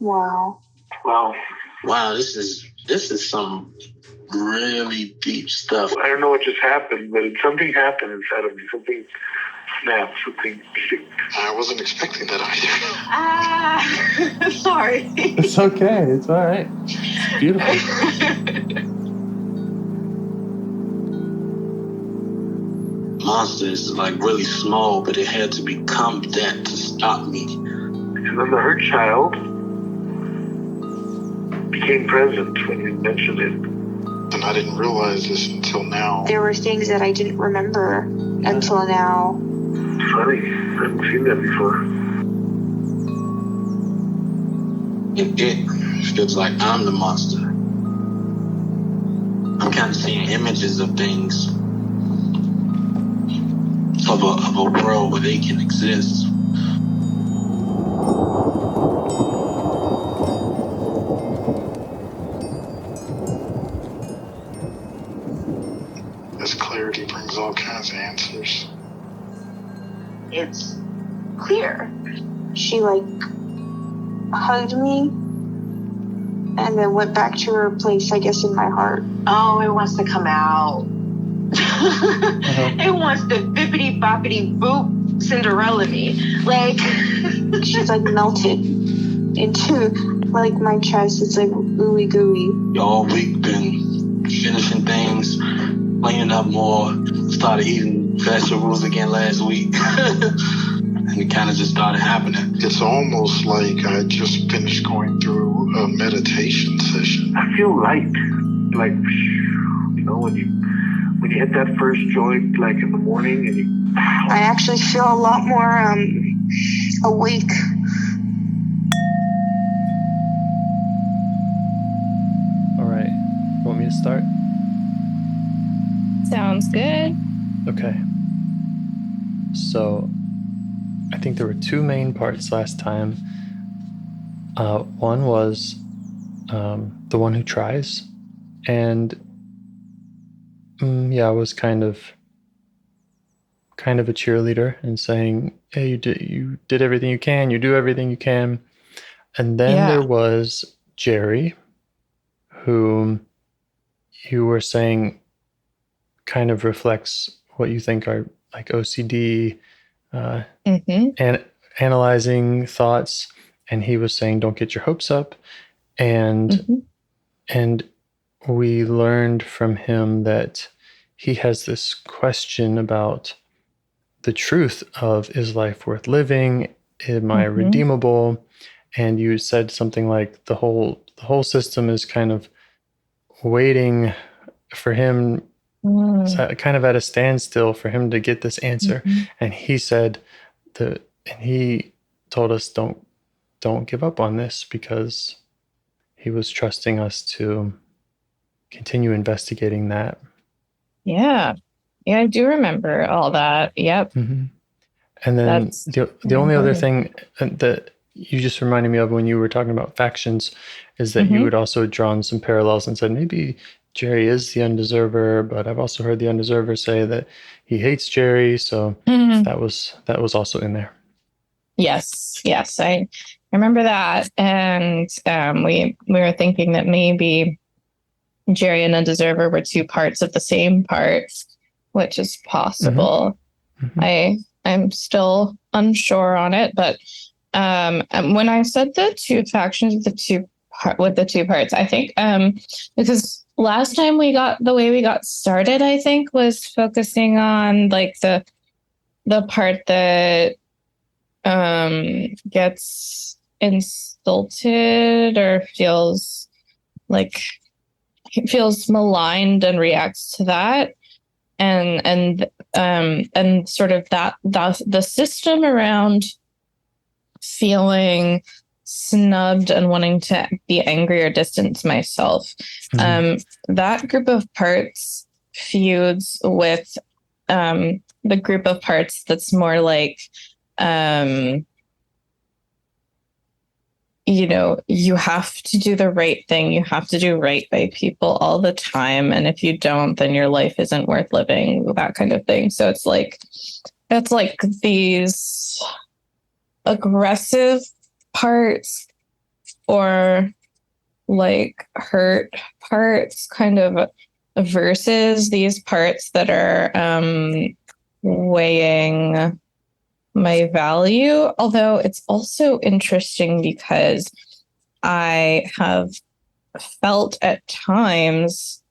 Wow. Wow, this is some really deep stuff. I don't know what just happened, but something happened inside of me. Something snapped. Something. I wasn't expecting that either. Sorry. It's okay. It's all right. It's beautiful. Monster is like really small, but it had to become that to stop me. And then the hurt child became present when you mentioned it. And I didn't realize this until now. There were things that I didn't remember until now. Funny. I haven't seen that before. It feels like I'm the monster. I'm kind of seeing images of things. Of a world where they can exist. This clarity brings all kinds of answers. It's clear. She hugged me and then went back to her place, I guess, in my heart. Oh, it wants to come out. It wants to bippity boppity boop Cinderella me. She's melted into my chest. It's ooey gooey. All week been finishing things, cleaning up more, started eating vegetables again last week. And it kind of just started happening. It's almost like I just finished going through a meditation session. I feel light. When you hit that first joint, in the morning, and I actually feel a lot more awake. All right. Want me to start? Sounds good. Okay. So, I think there were two main parts last time. One was the one who tries, and I was kind of a cheerleader and saying, "Hey, you did everything you can. You do everything you can." And then there was Jerry, whom you were saying kind of reflects what you think are OCD, and analyzing thoughts. And he was saying, "Don't get your hopes up," and we learned from him that he has this question about the truth of, is life worth living? Am I redeemable? And you said something like the whole system is kind of waiting for him, kind of at a standstill for him to get this answer. And he said and he told us don't give up on this, because he was trusting us to continue investigating that. Yeah, I do remember all that. Yep. And then the only other thing that you just reminded me of when you were talking about factions is that you had also drawn some parallels and said maybe Jerry is the undeserver, but I've also heard the undeserver say that he hates Jerry. So that was also in there. Yes, I remember that. And we were thinking that maybe Jerry and undeserver were two parts of the same part, which is possible. I'm still unsure on it, but when I said the two factions with the two parts, I think because last time the way we got started, I think, was focusing on the part that gets insulted or feels maligned and reacts to that, and sort of that the system around feeling snubbed and wanting to be angry or distance myself. That group of parts feuds with the group of parts that's more you have to do the right thing. You have to do right by people all the time. And if you don't, then your life isn't worth living, that kind of thing. So it's these aggressive parts or like hurt parts kind of versus these parts that are weighing my value. Although it's also interesting because I have felt at times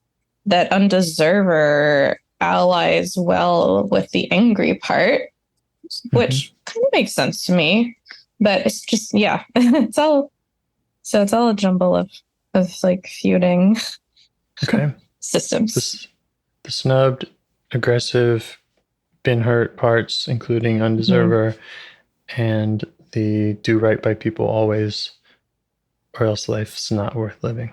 that Undeserver allies well with the angry part, which kind of makes sense to me. But it's just, it's all a jumble of like feuding systems. The snubbed, aggressive, been hurt parts, including Undeserver, and the do right by people always, or else life's not worth living.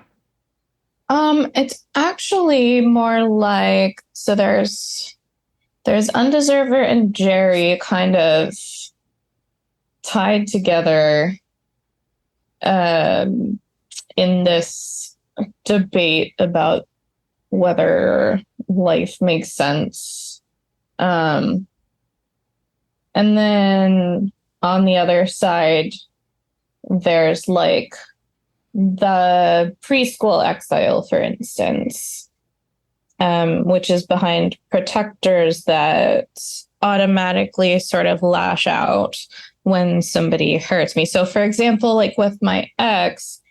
It's actually more like, so there's Undeserver and Jerry kind of tied together in this debate about whether life makes sense. And then on the other side, there's like the preschool exile, for instance, which is behind protectors that automatically sort of lash out when somebody hurts me. So, for example, like with my ex,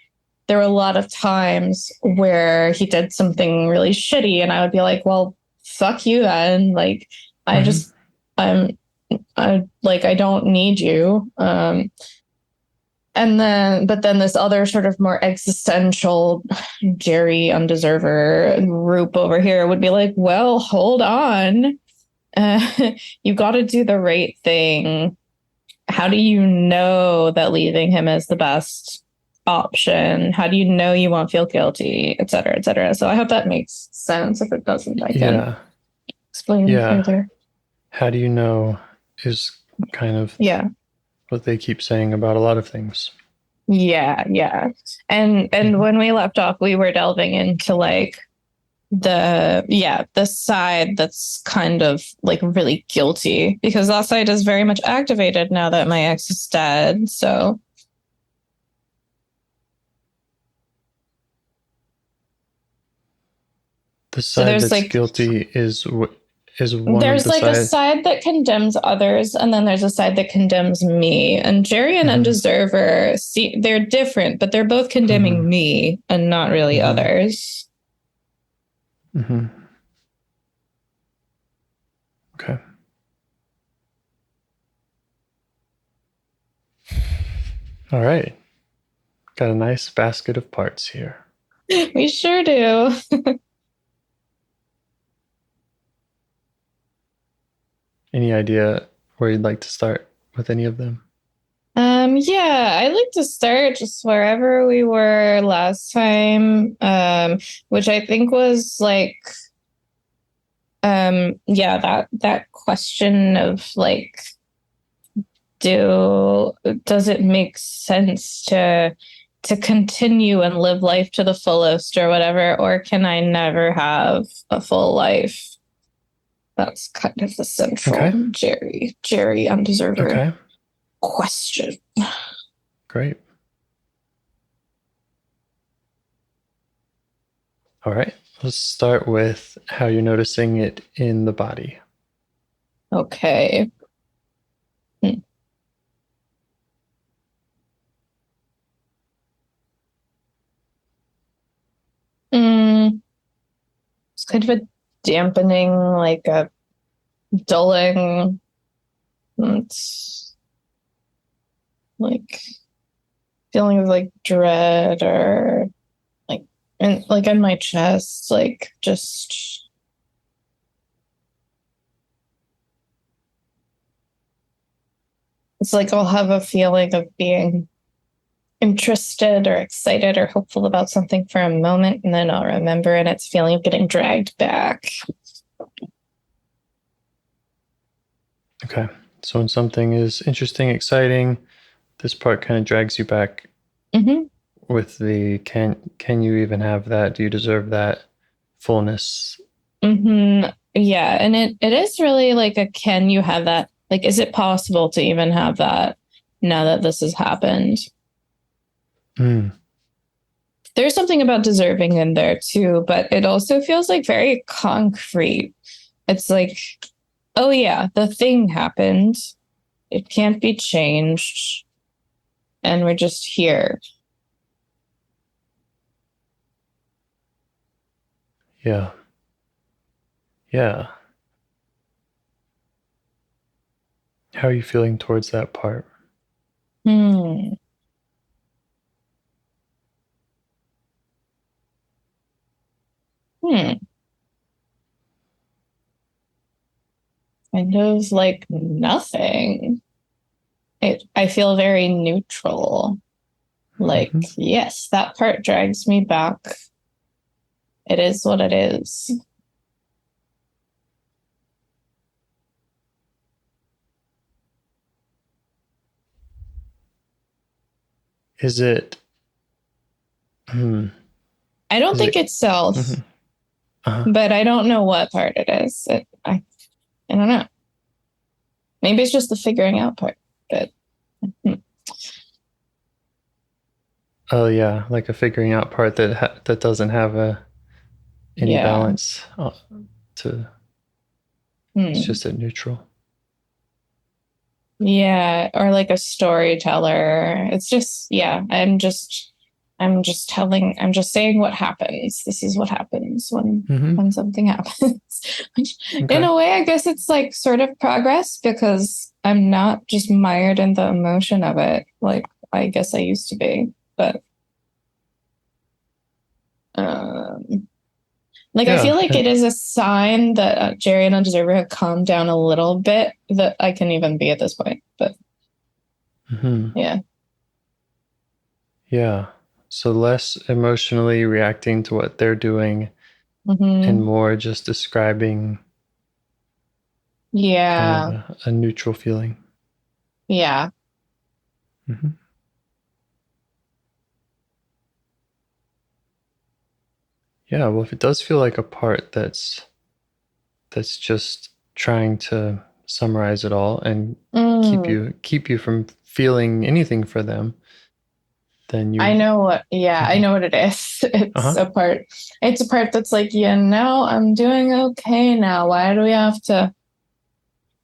there were a lot of times where he did something really shitty, and I would be like, well, fuck you then. Like, I don't need you. But then this other sort of more existential Jerry Undeserver group over here would be like, well, hold on. You got to do the right thing. How do you know that leaving him is the best option? How do you know you won't feel guilty, et cetera, et cetera? So I hope that makes sense. If it doesn't, I can explain further. How do you know is kind of what they keep saying about a lot of things. Yeah. And when we left off, we were delving into like the side that's kind of like really guilty, because that side is very much activated now that my ex is dead. So the side that's like, guilty is one there's like a side that condemns others, and then there's a side that condemns me. And Jerry and Undeserver, see, they're different, but they're both condemning me and not really others. Okay. All right. Got a nice basket of parts here. We sure do. Any idea where you'd like to start with any of them? I'd like to start just wherever we were last time, which I think was like, that question of like, does it make sense to continue and live life to the fullest or whatever, or can I never have a full life? That's kind of the central Jerry Undeserver question. Great. All right. Let's start with how you're noticing it in the body. Okay. It's kind of a dampening, like a dulling. It's like feeling of like dread, or like in my chest, like just it's like I'll have a feeling of being interested or excited or hopeful about something for a moment, and then I'll remember, and it's feeling of getting dragged back. Okay. So when something is interesting, exciting, this part kind of drags you back with the can you even have that? Do you deserve that fullness? Yeah. And it is really like a can you have that? Like, is it possible to even have that now that this has happened? there's something about deserving in there too, but it also feels like very concrete. It's like, oh yeah, the thing happened. It can't be changed. And we're just here. Yeah. Yeah. How are you feeling towards that part? Kind of like nothing. I feel very neutral. Like, yes, that part drags me back. It is what it is. Is it? I don't think it's self, but I don't know what part it is. I don't know. Maybe it's just the figuring out part. But oh yeah, like a figuring out part that doesn't have any balance to. It's just at neutral. Yeah, or like a storyteller. It's just, yeah, I'm just saying what happens. This is what happens when something happens. Which, in a way, I guess it's like sort of progress because I'm not just mired in the emotion of it like I guess I used to be. But I feel like it is a sign that Jerry and Undeserver have calmed down a little bit that I can even be at this point. But yeah. Yeah. So less emotionally reacting to what they're doing and more just describing kind of a neutral feeling. Yeah. Yeah, well, if it does feel like a part that's just trying to summarize it all and keep you from feeling anything for them, then you. I know what. Yeah, I know what it is. It's a part. It's a part that's like, I'm doing okay now. Why do we have to?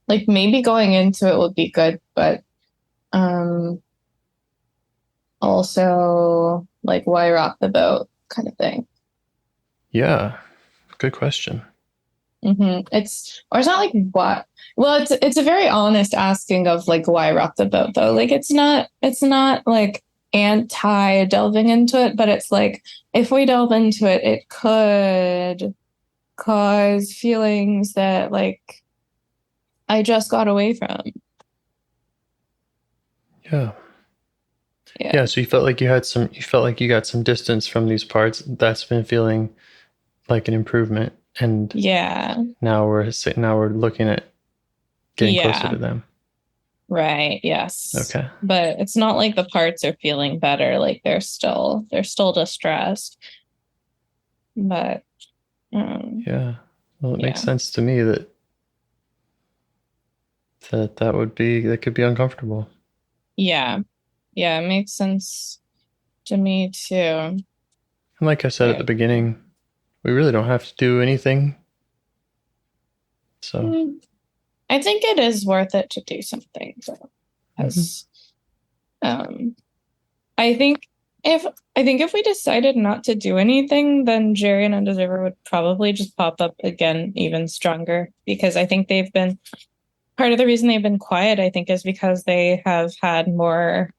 Like, maybe going into it would be good, but also like, why rock the boat kind of thing. Yeah, good question. It's not like what. Well, it's a very honest asking of like, why rock the boat though. Like, it's not like anti delving into it, but it's like if we delve into it, it could cause feelings that like I just got away from. Yeah, so you felt like you got some distance from these parts. That's been feeling like an improvement, and now we're looking at getting closer to them. Right. Yes. Okay. But it's not like the parts are feeling better. Like they're still distressed. But yeah. Well, it makes sense to me that could be uncomfortable. Yeah. Yeah, it makes sense to me too. And like I said at the beginning, we really don't have to do anything. So I think it is worth it to do something. Because I think if we decided not to do anything, then Jerry and Undeserver would probably just pop up again even stronger. Because I think they've been part of the reason they've been quiet, I think, is because they have had more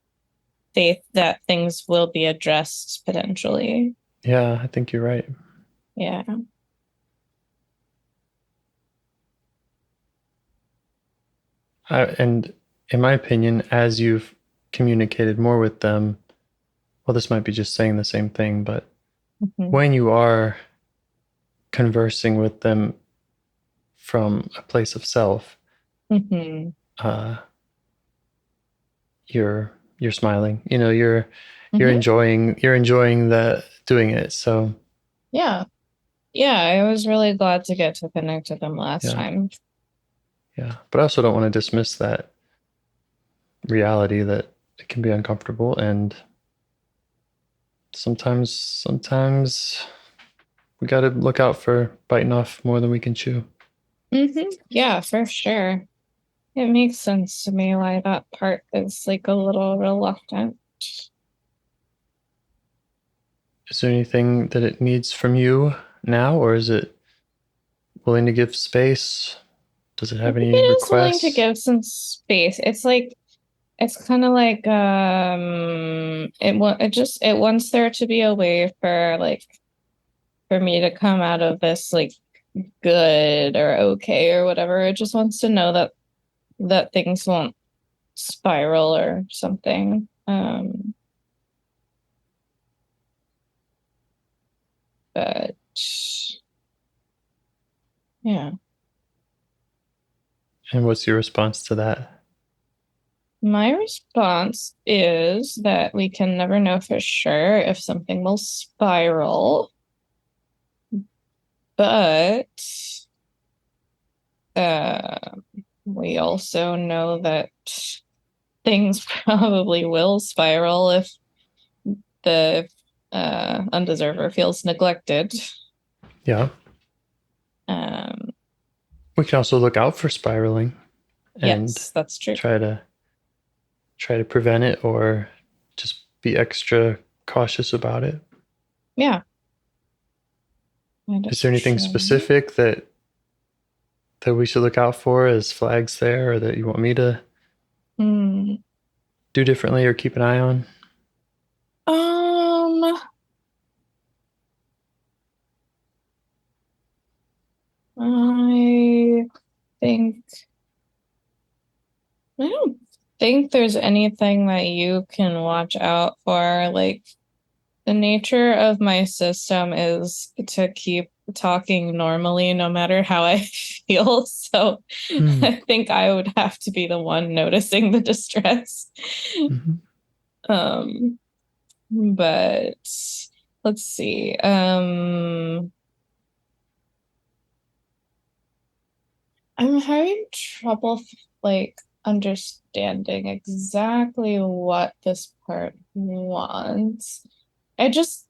faith that things will be addressed potentially. Yeah, I think you're right. Yeah. And in my opinion, as you've communicated more with them, well, this might be just saying the same thing, but when you are conversing with them from a place of self, you're smiling. You're enjoying the doing it. So yeah, I was really glad to get to connect with them last time. Yeah, but I also don't want to dismiss that reality that it can be uncomfortable, and sometimes we got to look out for biting off more than we can chew. Yeah, for sure. It makes sense to me why that part is like a little reluctant. Is there anything that it needs from you now, or is it willing to give space? Does it have any It is requests? willing to give some space. It's kind of like it wants there to be a way for me to come out of this like good or okay or whatever. It just wants to know that things won't spiral or something. But yeah. And what's your response to that? My response is that we can never know for sure if something will spiral. But we also know that things probably will spiral if the undeserver feels neglected. Yeah. We can also look out for spiraling. And yes, that's true. Try to prevent it, or just be extra cautious about it. Yeah. Is there anything specific that we should look out for as flags there, or that you want me to do differently or keep an eye on? I don't think there's anything that you can watch out for. Like, the nature of my system is to keep talking normally no matter how I feel. So I think I would have to be the one noticing the distress. But let's see. I'm having trouble like understanding exactly what this part wants. It just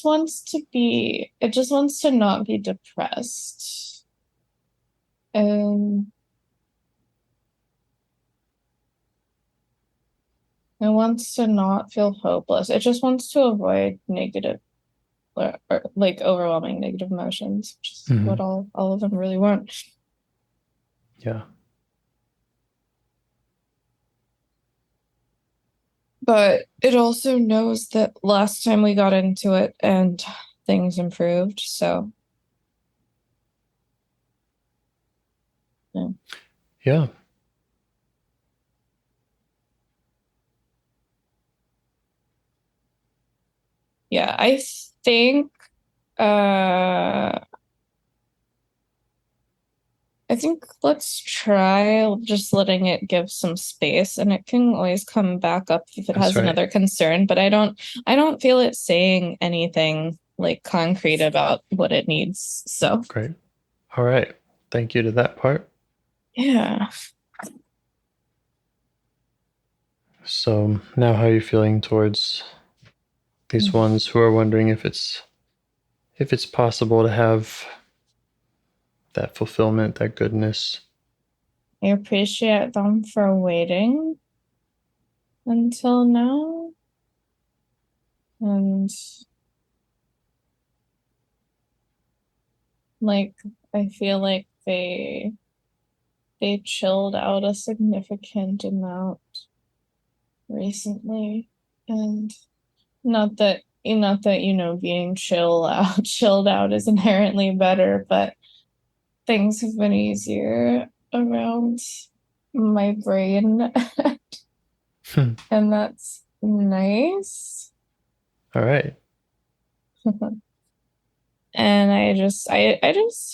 wants to not be depressed. It wants to not feel hopeless. It just wants to avoid negative or like overwhelming negative emotions, which is what all of them really want. Yeah. But it also knows that last time we got into it and things improved, so. Yeah. Yeah, I think let's try just letting it give some space, and it can always come back up if it has another concern, but I don't feel it saying anything like concrete about what it needs. So great. All right. Thank you to that part. Yeah. So now how are you feeling towards these ones who are wondering if it's possible to have that fulfillment, that goodness? I appreciate them for waiting until now. And like, I feel like they chilled out a significant amount recently. And not that being chilled out is inherently better, but things have been easier around my brain. And that's nice. All right. And I just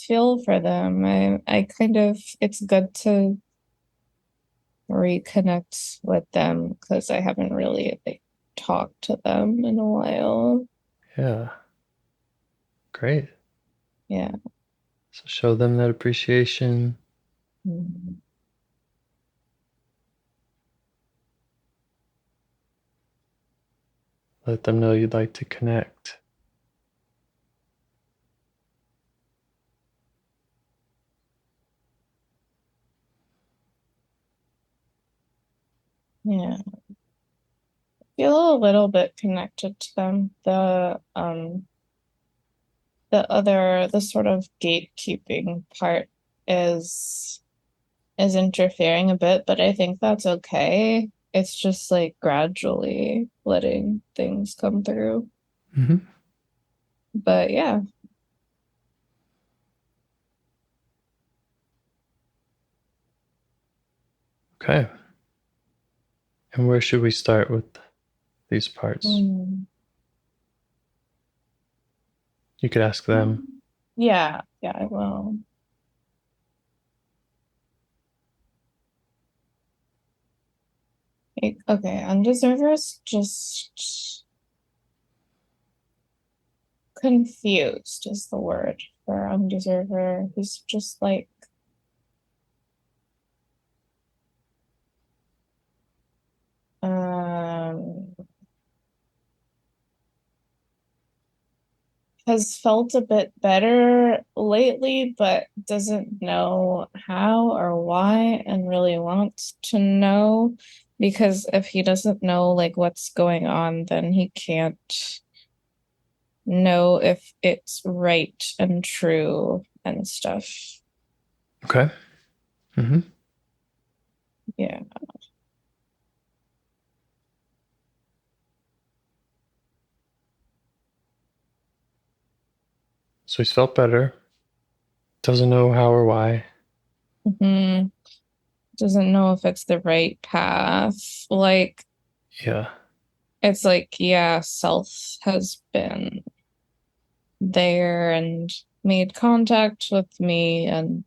feel for them. I kind of, it's good to reconnect with them because I haven't really like talked to them in a while. Yeah. Great. Yeah. So show them that appreciation. Let them know you'd like to connect. Yeah. Feel a little bit connected to them. The sort of gatekeeping part is interfering a bit, but I think that's okay. It's just like gradually letting things come through. Mm-hmm. But yeah. Okay. And where should we start with these parts? You could ask them. Yeah, I will. Okay, Undeserver's just confused is the word for Undeserver. He's just like has felt a bit better lately, but doesn't know how or why, and really wants to know, because if he doesn't know like what's going on, then he can't know if it's right and true and stuff. Okay. Mm-hmm. Yeah. So he's felt better. Doesn't know how or why. Mm-hmm. Doesn't know if it's the right path. Like, yeah. It's like, yeah, self has been there and made contact with me and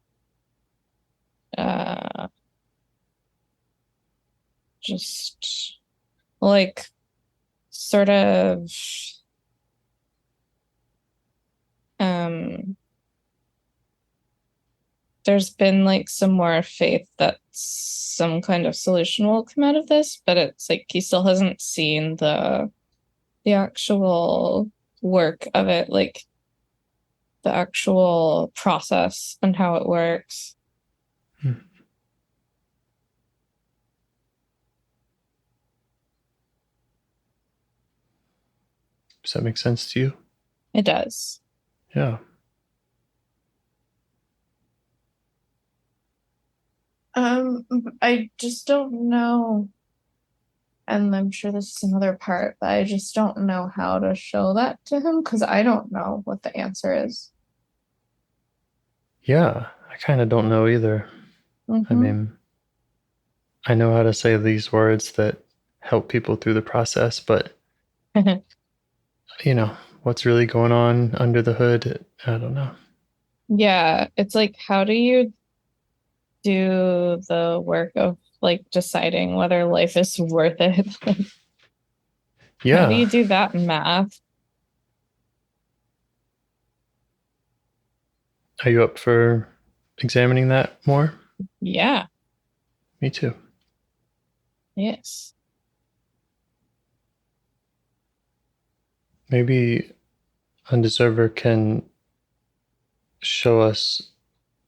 just like sort of there's been like some more faith that some kind of solution will come out of this, but it's like he still hasn't seen the actual work of it, like the actual process and how it works. Does that make sense to you? It does. Yeah. I just don't know, and I'm sure this is another part, but I just don't know how to show that to him because I don't know what the answer is. Yeah, I kind of don't know either. Mm-hmm. I mean, I know how to say these words that help people through the process, but you know, what's really going on under the hood, I don't know. Yeah, it's like, how do you do the work of like deciding whether life is worth it? Yeah. How do you do that math? Are you up for examining that more? Yeah. Me too. Yes. Maybe Undeserver can show us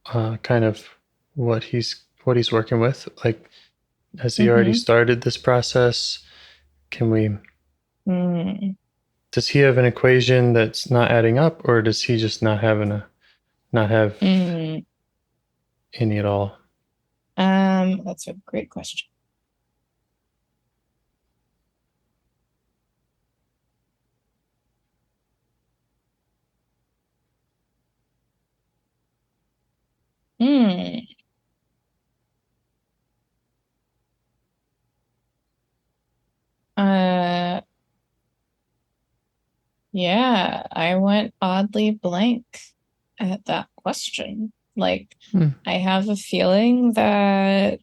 kind of what he's working with. Like, has he already started this process? Can we? Does he have an equation that's not adding up, or does he just not have any at all? That's a great question. Yeah, I went oddly blank at that question. Like, I have a feeling that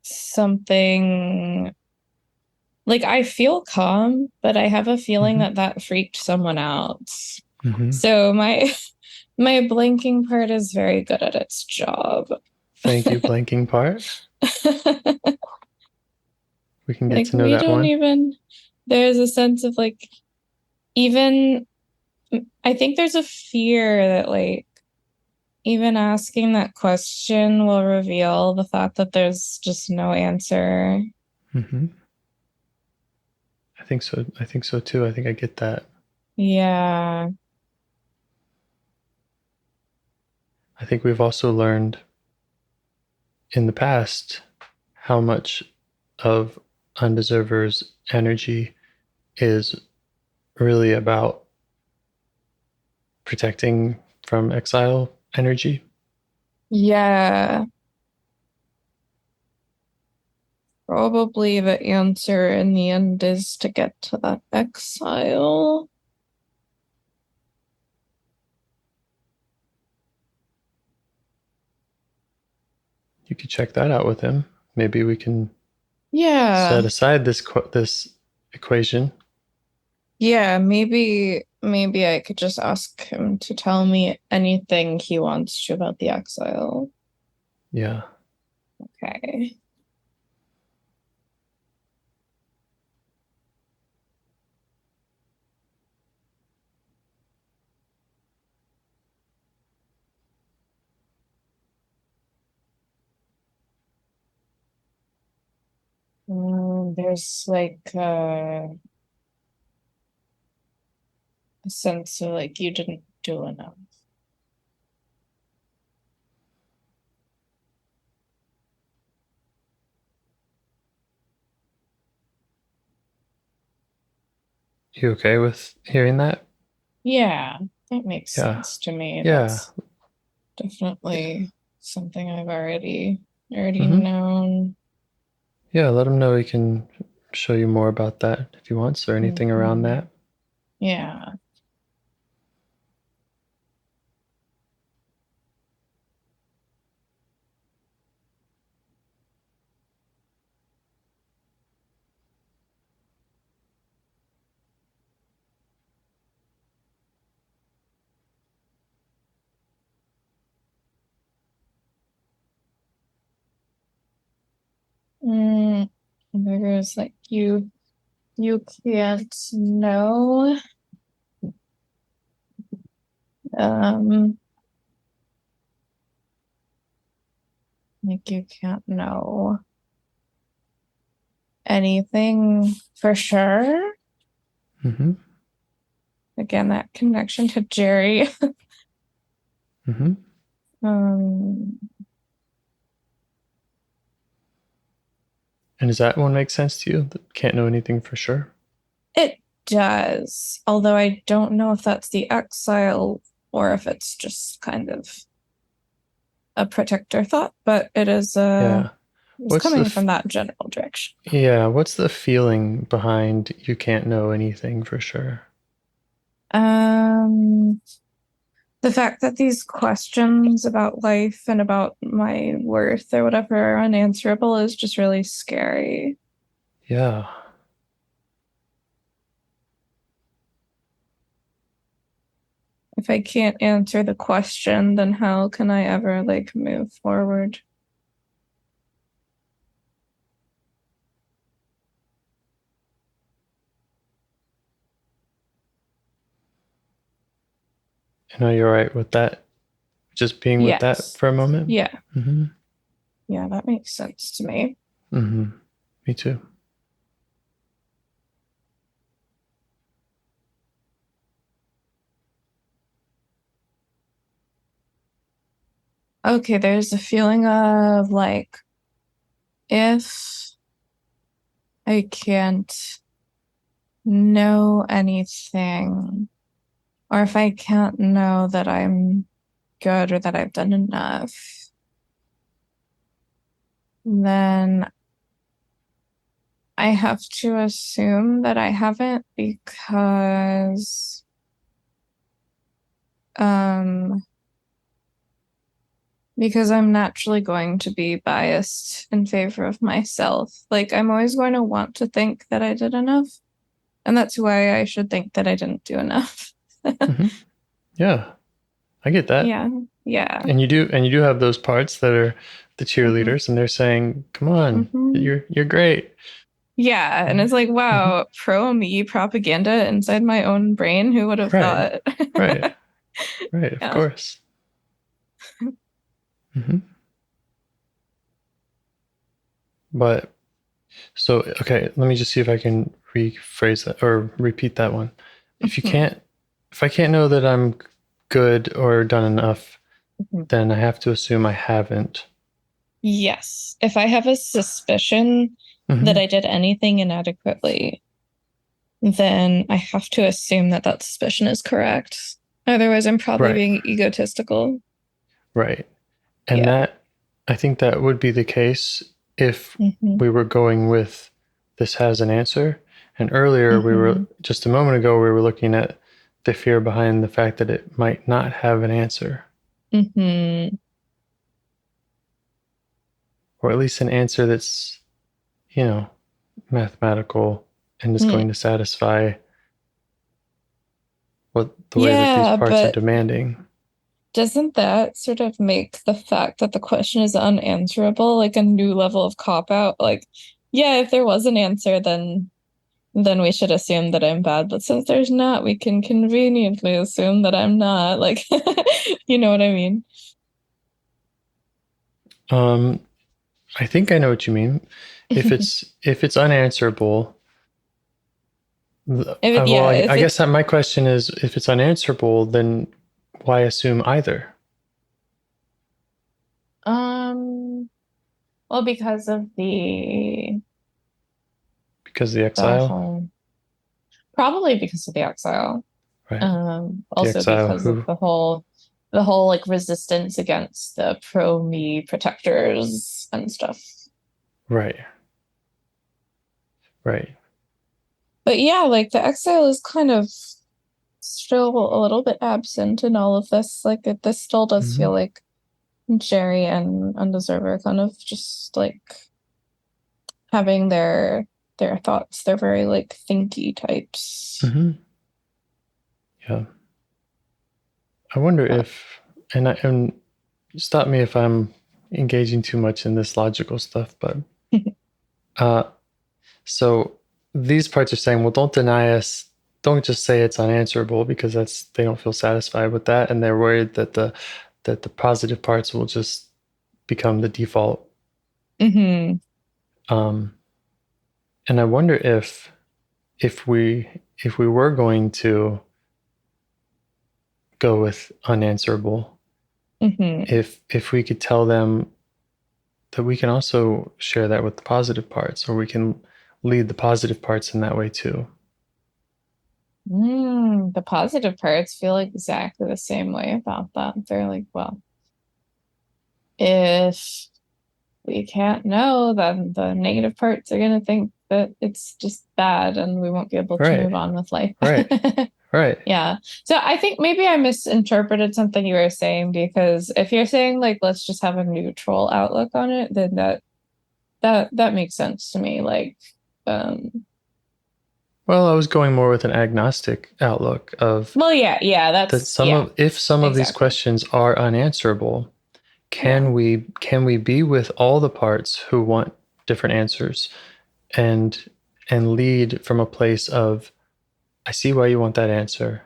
something, like, I feel calm, but I have a feeling that freaked someone out. So my blanking part is very good at its job. Thank you, blanking part. we can get to know that one. There's a sense of like, even, I think there's a fear that like, even asking that question will reveal the thought that there's just no answer. Mm-hmm. I think so. I think so too. I think I get that. Yeah. I think we've also learned in the past how much of Undeserver's energy is really about protecting from exile energy. Yeah. Probably the answer in the end is to get to that exile. You could check that out with him. Maybe we can set aside this equation. Yeah, maybe I could just ask him to tell me anything he wants to about the exile. Yeah. Okay. There's like a sense of like you didn't do enough. You okay with hearing that? Yeah, that makes sense to me. Yeah. That's definitely something I've already known. Yeah, let him know he can show you more about that if he wants, or anything around that. Yeah. There's like you can't know. Like you can't know anything for sure. Mm-hmm. Again, that connection to Jerry. Mm-hmm. And does that one make sense to you? That can't know anything for sure? It does. Although I don't know if that's the exile or if it's just kind of a protector thought, but it is it's coming from that general direction. Yeah, what's the feeling behind you can't know anything for sure? The fact that these questions about life and about my worth or whatever are unanswerable is just really scary. Yeah. If I can't answer the question, then how can I ever like move forward? And are you all right with that? Just being with that for a moment? Yeah. Mm-hmm. Yeah, that makes sense to me. Mm-hmm. Me too. Okay, there's a feeling of like, if I can't know anything, or if I can't know that I'm good or that I've done enough, then I have to assume that I haven't because I'm naturally going to be biased in favor of myself. Like, I'm always going to want to think that I did enough. And that's why I should think that I didn't do enough. Mm-hmm. Yeah, I get that. Yeah. And you do have those parts that are the cheerleaders, and they're saying, "Come on, you're great." Yeah, and it's like, wow, pro me propaganda inside my own brain. Who would have thought? Right. Right, of Yeah. course. But so, okay, let me just see if I can rephrase that or repeat that one. If I can't know that I'm good or done enough, then I have to assume I haven't. Yes. If I have a suspicion that I did anything inadequately, then I have to assume that that suspicion is correct. Otherwise, I'm probably being egotistical. Right. And that, I think that would be the case if we were going with this has an answer. And earlier, we were, just a moment ago, we were looking at the fear behind the fact that it might not have an answer. Or at least an answer that's, you know, mathematical and is going to satisfy the way that these parts are demanding. Doesn't that sort of make the fact that the question is unanswerable like a new level of cop-out? Like, yeah, if there was an answer, then we should assume that I'm bad. But since there's not, we can conveniently assume that I'm not. Like, you know what I mean? I think I know what you mean. If it's unanswerable, I guess that my question is, if it's unanswerable, then why assume either? Well, because of the exile? Probably because of the exile. Right. Also exile because of the whole like resistance against the pro-me protectors and stuff. Right. But yeah, like the exile is kind of still a little bit absent in all of this. Like this still does feel like Jerry and Undeserver kind of just like having their thoughts. They're very like thinky types. Yeah. I wonder if, and stop me if I'm engaging too much in this logical stuff, but so these parts are saying, well, don't deny us. Don't just say it's unanswerable, because they don't feel satisfied with that, and they're worried that the positive parts will just become the default. And I wonder if we were going to go with unanswerable, if we could tell them that we can also share that with the positive parts, or we can lead the positive parts in that way too. The positive parts feel exactly the same way about that. They're like, well, if we can't know, then the negative parts are going to think that it's just bad and we won't be able to move on with life. Right. Yeah. So I think maybe I misinterpreted something you were saying, because if you're saying like, let's just have a neutral outlook on it, then that makes sense to me. Like, well, I was going more with an agnostic outlook of, well, yeah, that's that some of these questions are unanswerable. Can we be with all the parts who want different answers, and lead from a place of, I see why you want that answer.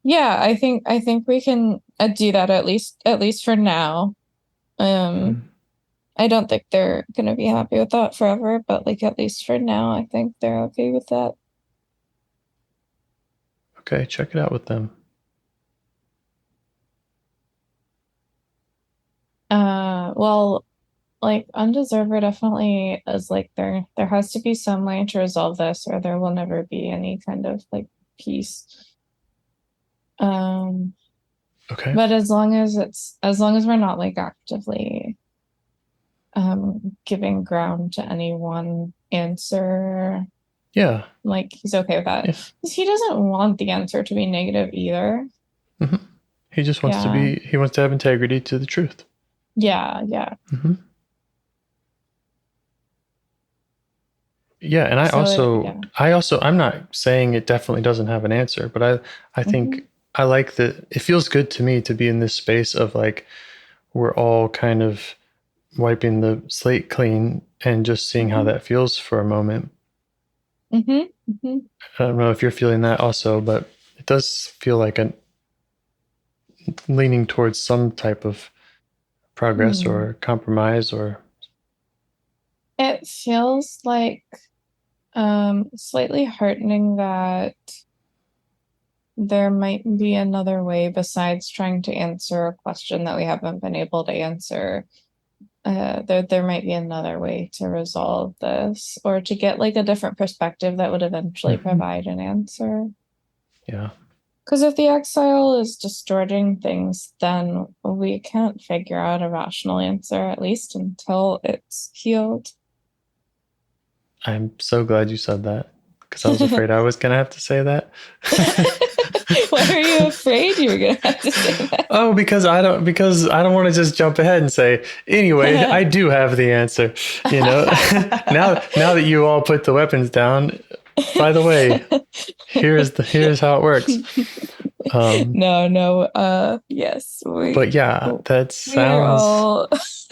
Yeah, I think we can do that at least for now. I don't think they're gonna be happy with that forever, but like at least for now, I think they're okay with that. Okay, check it out with them. Well, like Undeserver definitely is like, there has to be some way to resolve this, or there will never be any kind of like peace. Okay. But as long as we're not like actively giving ground to any one answer, like he's okay with that. Because he doesn't want the answer to be negative either. He just wants he wants to have integrity to the truth. Yeah. Yeah, and I'm not saying it definitely doesn't have an answer, but I think I like that. It feels good to me to be in this space of like, we're all kind of wiping the slate clean and just seeing how that feels for a moment. I don't know if you're feeling that also, but it does feel like a leaning towards some type of progress or compromise, or it feels like slightly heartening that there might be another way besides trying to answer a question that we haven't been able to answer. There might be another way to resolve this, or to get like a different perspective that would eventually provide an answer. Yeah. Because if the exile is distorting things, then we can't figure out a rational answer, at least until it's healed. I'm so glad you said that, because I was afraid I was going to have to say that. Why are you afraid you were going to have to say that? Oh, because I don't want to just jump ahead and say, anyway, I do have the answer, you know. now that you all put the weapons down, by the way, here's how it works. Yes. But yeah, that sounds.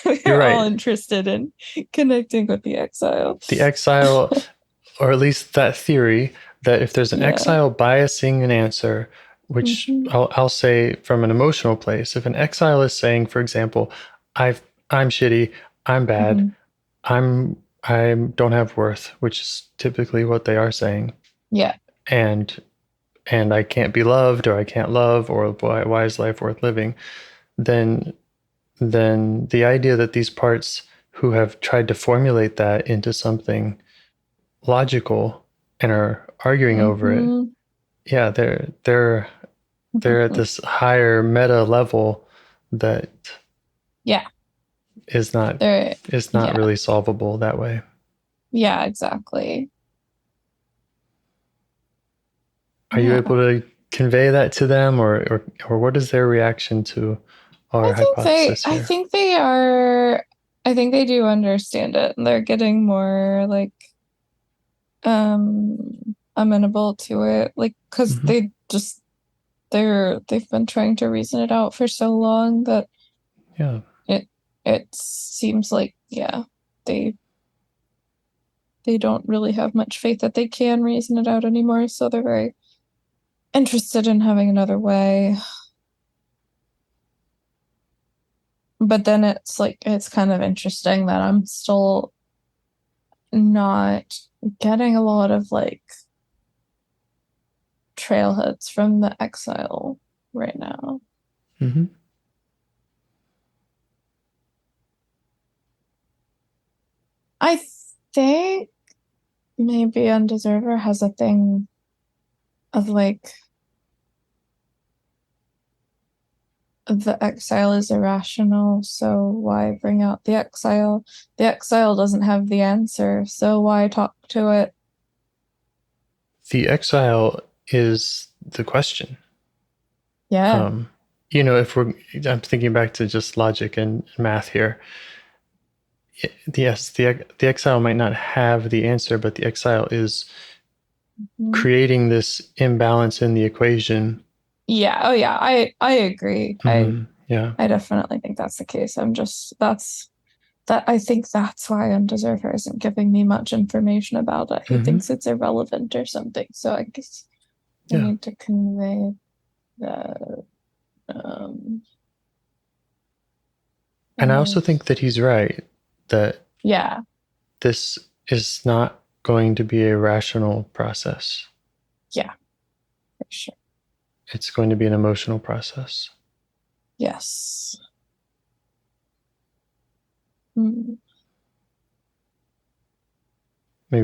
We're right. all interested in connecting with the exile. The exile, or at least that theory that if there's an exile biasing an answer, which I'll say from an emotional place, if an exile is saying, for example, I'm shitty, I'm bad, I don't have worth, which is typically what they are saying. Yeah. And I can't be loved, or I can't love, or why is life worth living? Then the idea that these parts who have tried to formulate that into something logical and are arguing over it, yeah, they're at this higher meta level that is not really solvable that way. Yeah, exactly. Are you able to convey that to them, or what is their reaction to our hypothesis here? I think they are. I think they do understand it. They're getting more like amenable to it, like, because they've been trying to reason it out for so long that it seems like they don't really have much faith that they can reason it out anymore, so they're very interested in having another way. But then it's kind of interesting that I'm still not getting a lot of like trailheads from the exile right now. I think maybe Undeserver has a thing of like the exile is irrational, so why bring out the exile? The exile doesn't have the answer, so why talk to it? The exile is the question. Yeah. You know, I'm thinking back to just logic and math here. Yes, the exile might not have the answer, but the exile is creating this imbalance in the equation. Yeah. Oh, yeah. I agree. I definitely think that's the case. I think that's why Undeserver isn't giving me much information about it. He thinks it's irrelevant or something. So I guess I need to convey that. And I also think that he's right, that this is not going to be a rational process. Yeah, for sure. It's going to be an emotional process. Yes. Maybe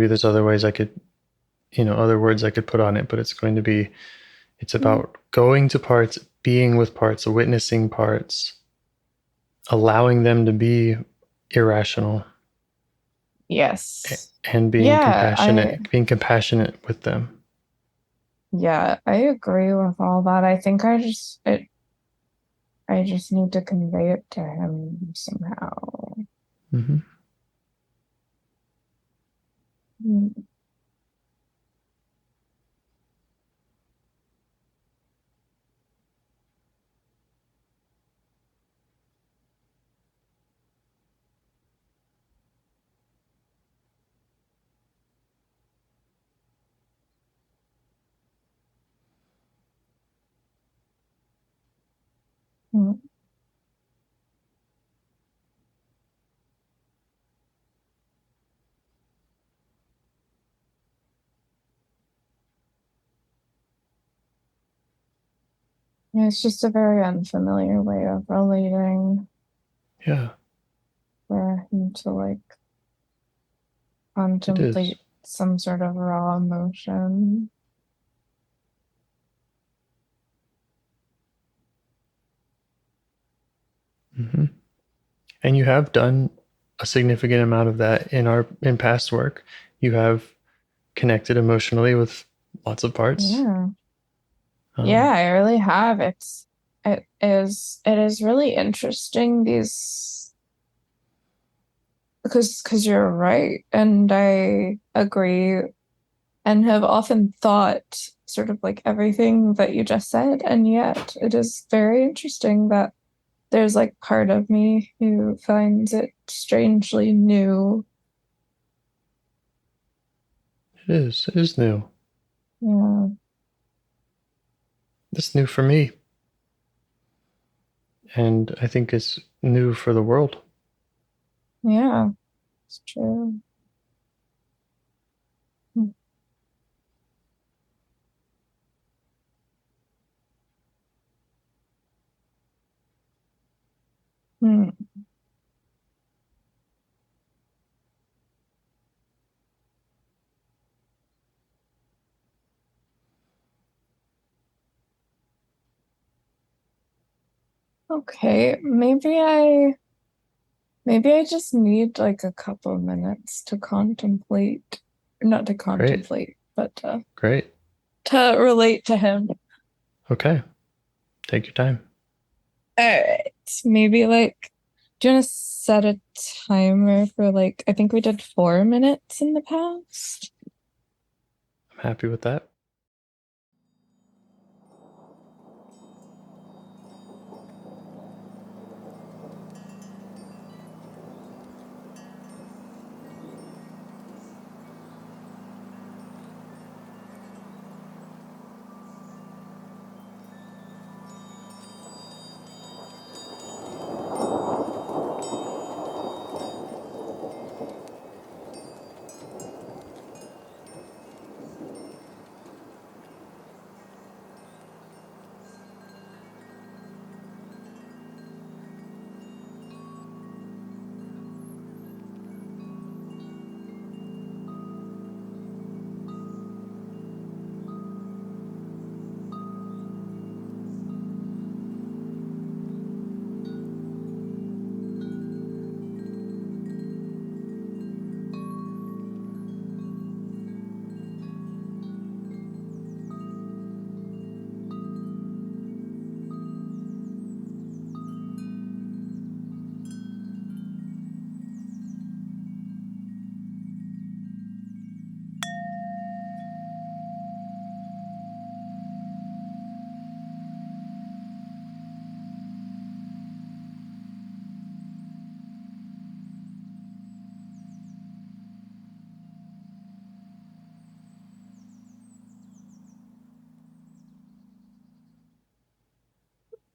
there's other ways other words I could put on it, but it's about going to parts, being with parts, witnessing parts, allowing them to be irrational. Yes. And being compassionate with them. Yeah, I agree with all that. I think I just need to convey it to him somehow. Mm. Yeah, it's just a very unfamiliar way of relating. Yeah. For him to like contemplate some sort of raw emotion. Mm-hmm. And you have done a significant amount of that in past work. You have connected emotionally with lots of parts. Yeah. Yeah, I really have. It is really interesting because you're right, and I agree, and have often thought sort of like everything that you just said, and yet it is very interesting that there's like part of me who finds it strangely new. It is new. Yeah. It's new for me. And I think it's new for the world. Yeah, it's true. Hmm. Okay, maybe I just need like a couple of minutes to contemplate, not to contemplate, but Great. to relate to him. Okay. Take your time. All right, maybe like, do you want to set a timer for like, I think we did 4 minutes in the past? I'm happy with that.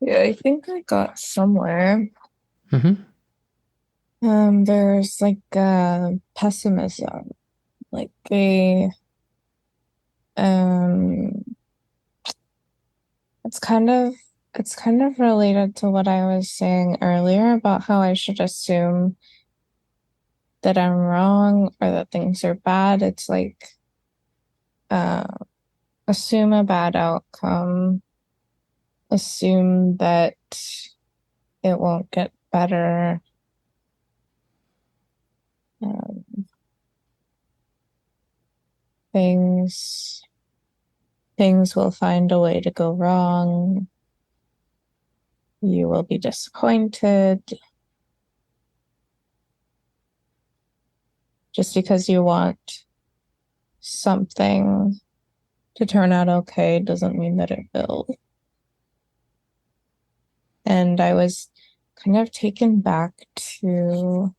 Yeah, I think I got somewhere. Mm-hmm. There's like pessimism, like a um it's kind of related to what I was saying earlier about how I should assume that I'm wrong or that things are bad. It's like uh assume a bad outcome, assume that it won't get better. Um, things will find a way to go wrong. You will be disappointed just because you want something to turn out okay doesn't mean that it will. And I was kind of taken back to,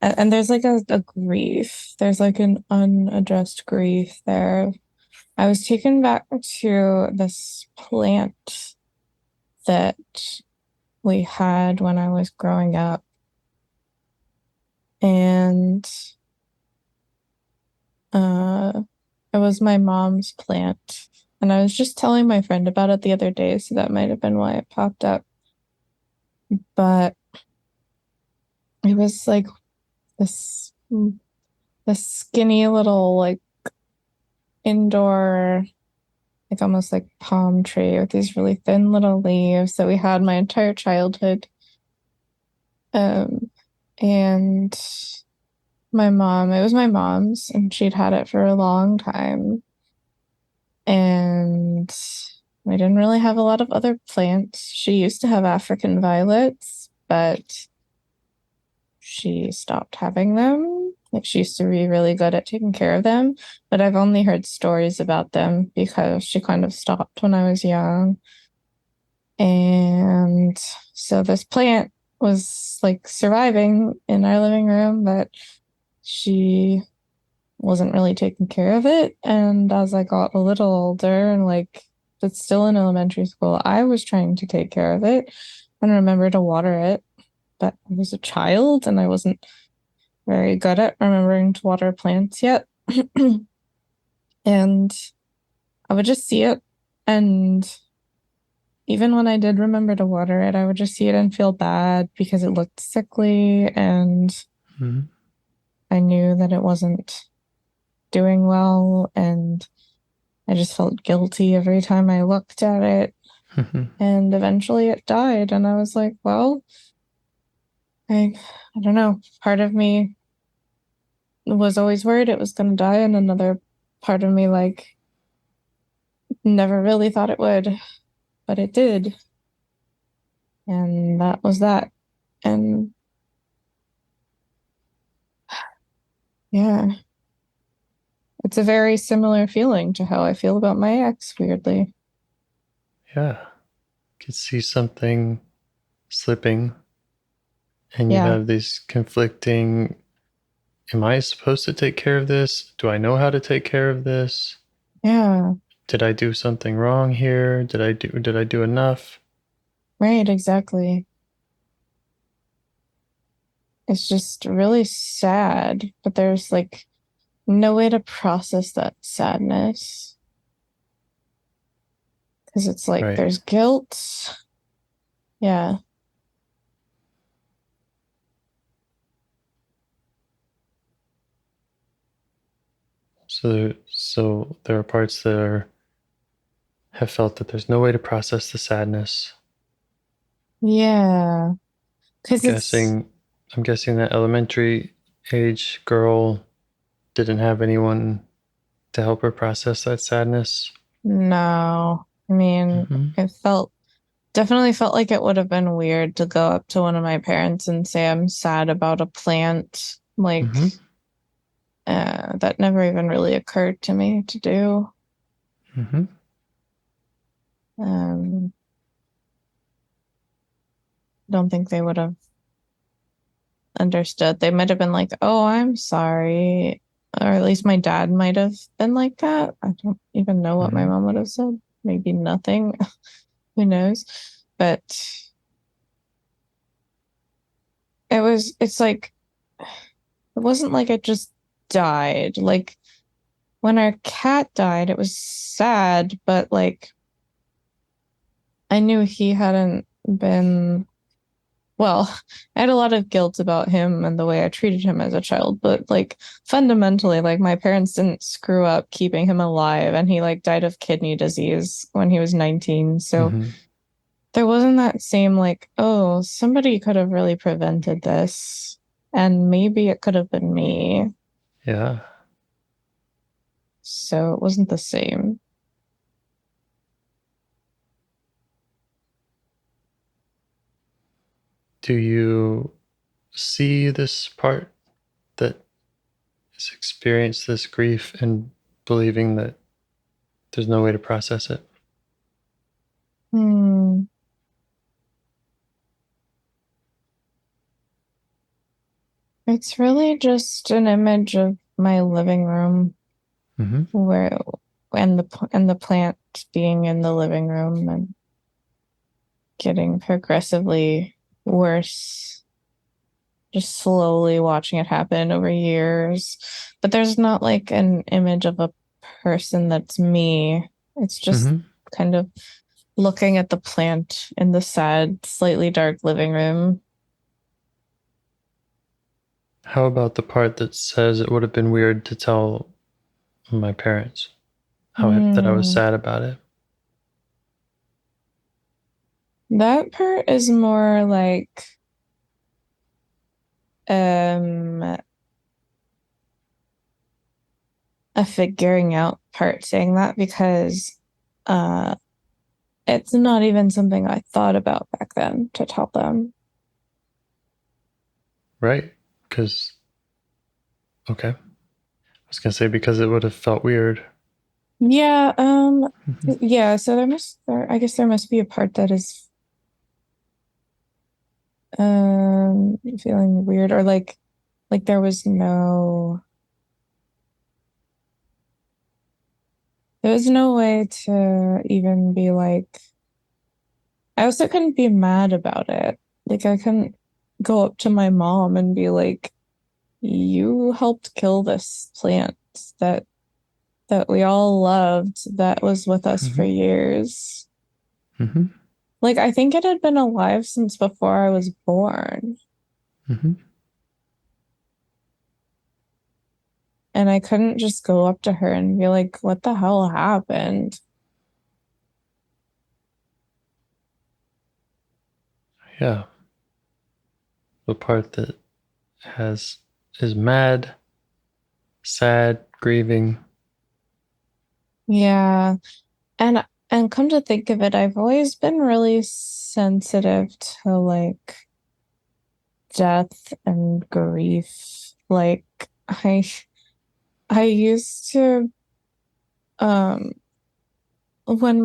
and there's like a grief, there's like an unaddressed grief there. I was taken back to this plant that we had when I was growing up. And it was my mom's plant. And I was just telling my friend about it the other day, so that might have been why it popped up. But it was like this skinny little like indoor, like almost like palm tree with these really thin little leaves that we had my entire childhood. And my mom, it was my mom's, and she'd had it for a long time. And we didn't really have a lot of other plants. She used to have African violets, but she stopped having them. Like, she used to be really good at taking care of them, but I've only heard stories about them because she kind of stopped when I was young. And so this plant was like surviving in our living room, but she wasn't really taking care of it. And as I got a little older and like, but still in elementary school, I was trying to take care of it and remember to water it. But I was a child and I wasn't very good at remembering to water plants yet. And I would just see it. And even when I did remember to water it, I would just see it and feel bad because it looked sickly. And I knew that it wasn't doing well. And I just felt guilty every time I looked at it. And eventually it died. And I was like, well, I don't know. Part of me was always worried it was going to die. And another part of me, like, never really thought it would. But it did. And that was that. And yeah, it's a very similar feeling to how I feel about my ex, weirdly. Yeah. You could see something slipping and you have these conflicting, am I supposed to take care of this? Do I know how to take care of this? Yeah. Did I do something wrong here? Did I do enough? Right, exactly. It's just really sad, but there's like no way to process that sadness. Because it's like there's guilt. Yeah. So there are parts that have felt that there's no way to process the sadness. Yeah. Because I'm guessing that elementary age girl didn't have anyone to help her process that sadness. No. I mean, it definitely felt like it would have been weird to go up to one of my parents and say I'm sad about a plant. Like, that never even really occurred to me to do. I don't think they would have understood. They might have been like, oh, I'm sorry. Or at least my dad might have been like that. I don't even know what my mom would have said. Maybe nothing. Who knows? But it's like, it wasn't like it just died. Like, when our cat died, it was sad, but like, I knew he hadn't been, well, I had a lot of guilt about him and the way I treated him as a child, but like, fundamentally, like, my parents didn't screw up keeping him alive, and he like died of kidney disease when he was 19. So there wasn't that same like, oh, somebody could have really prevented this, and maybe it could have been me. Yeah. So it wasn't the same. Do you see this part that has experienced this grief and believing that there's no way to process it? It's really just an image of my living room, where and the plant being in the living room, and getting progressively worse. Just slowly watching it happen over years. But there's not like an image of a person that's me. It's just kind of looking at the plant in the sad, slightly dark living room. How about the part that says it would have been weird to tell my parents that I was sad about it? That part is more like a figuring out part saying that, because it's not even something I thought about back then to tell them. Right? Because, okay. I was going to say because it would have felt weird. Yeah, yeah, so I guess there must be a part that is feeling weird, or like there was no way to even be like, I also couldn't be mad about it. Like I couldn't go up to my mom and be like, you helped kill this plant that we all loved, that was with us for years. Like, I think it had been alive since before I was born. And I couldn't just go up to her and be like, what the hell happened? Yeah. The part that is mad, sad, grieving. Yeah. And come to think of it, I've always been really sensitive to like death and grief. Like I used to when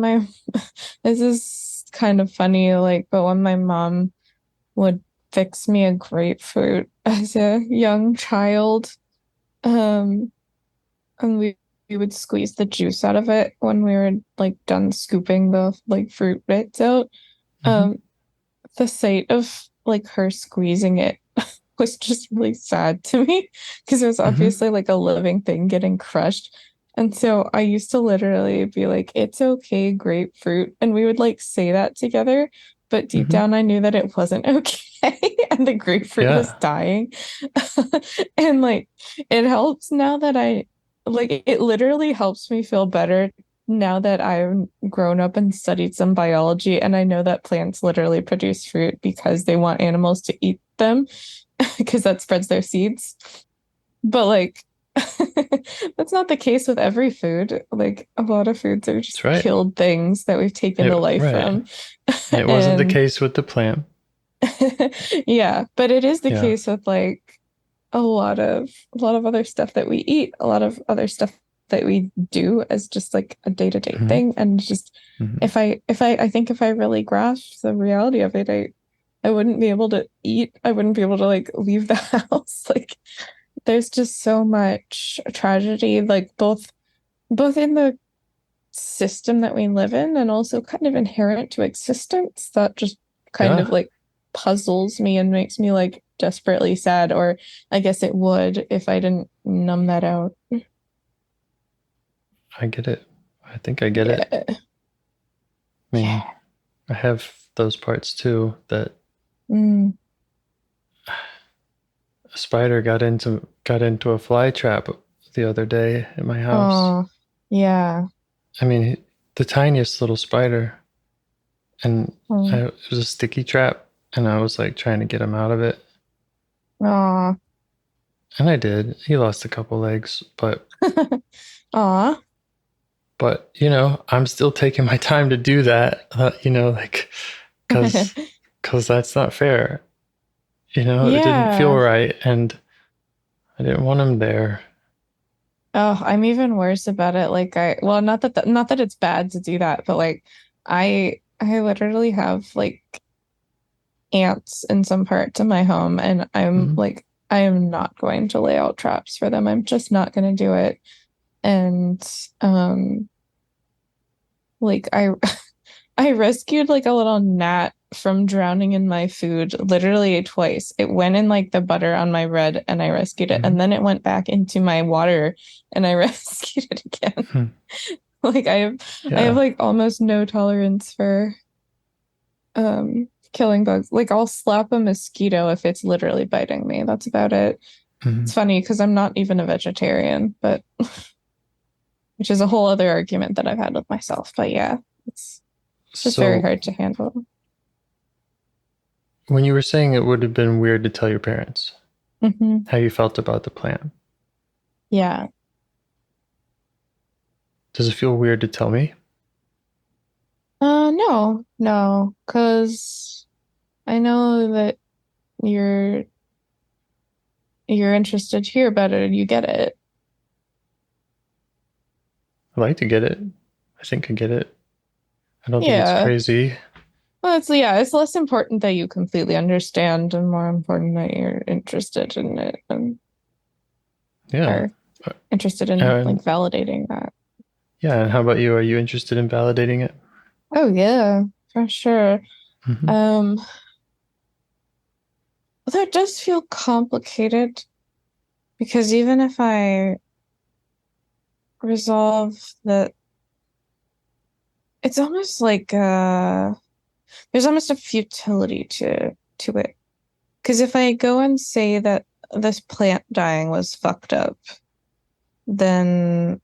my this is kind of funny, like, but when my mom would fix me a grapefruit as a young child, and we would squeeze the juice out of it when we were like done scooping the like fruit bits out. The sight of like her squeezing it was just really sad to me, because it was obviously like a living thing getting crushed. And so I used to literally be like, it's okay, grapefruit. And we would like say that together. But deep down, I knew that it wasn't okay. And the grapefruit was dying. And like, it helps now that it literally helps me feel better now that I've grown up and studied some biology. And I know that plants literally produce fruit because they want animals to eat them, because that spreads their seeds. But like, that's not the case with every food. Like a lot of foods are just killed things that we've taken the life from. It wasn't the case with the plant. Yeah, but it is the case with like a lot of other stuff that we eat, a lot of other stuff that we do as just like a day-to-day thing. And just if I think if I really grasped the reality of it, I wouldn't be able to eat. I wouldn't be able to like leave the house. Like there's just so much tragedy, like both in the system that we live in and also kind of inherent to existence, that just kind of like puzzles me and makes me like desperately sad. Or I guess it would if I didn't numb that out. I get it. I think I get it. I mean, I have those parts too, that a spider got into a fly trap the other day at my house. Oh, yeah. I mean, the tiniest little spider, and it was a sticky trap, and I was like trying to get him out of it. Aw. And I did. He lost a couple legs, but Aw. But you know, I'm still taking my time to do that. You know, like because that's not fair. You know, it didn't feel right, and I didn't want him there. Oh, I'm even worse about it. Like not that it's bad to do that, but like I literally have like ants in some parts of my home, and I'm like, I am not going to lay out traps for them. I'm just not going to do it. And like I rescued like a little gnat from drowning in my food literally twice. It went in like the butter on my bread and I rescued it. And then it went back into my water and I rescued it again. Like I have like almost no tolerance for killing bugs. Like I'll slap a mosquito if it's literally biting me. That's about it. It's funny because I'm not even a vegetarian, but which is a whole other argument that I've had with myself. But yeah, it's just very hard to handle. When you were saying it would have been weird to tell your parents how you felt about the plant. Yeah. Does it feel weird to tell me? No, because I know that you're interested to hear about it and you get it. I like to get it. I think I get it. I don't think it's crazy. Well, it's less important that you completely understand and more important that you're interested in it and are interested in like validating that. Yeah, and how about you? Are you interested in validating it? Oh yeah, for sure. Although it does feel complicated because even if I resolve that, it's almost like there's almost a futility to it. Because if I go and say that this plant dying was fucked up, then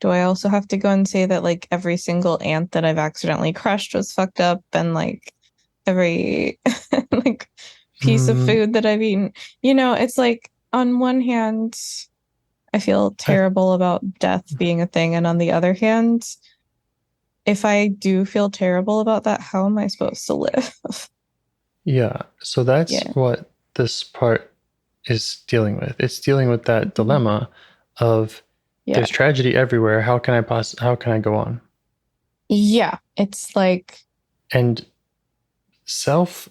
do I also have to go and say that like every single ant that I've accidentally crushed was fucked up and like every like piece of food that I've eaten? You know, it's like on one hand, I feel terrible about death being a thing. And on the other hand, if I do feel terrible about that, how am I supposed to live? Yeah. So that's what this part is dealing with. It's dealing with that dilemma of there's tragedy everywhere. How can I go on? Yeah. It's like, and self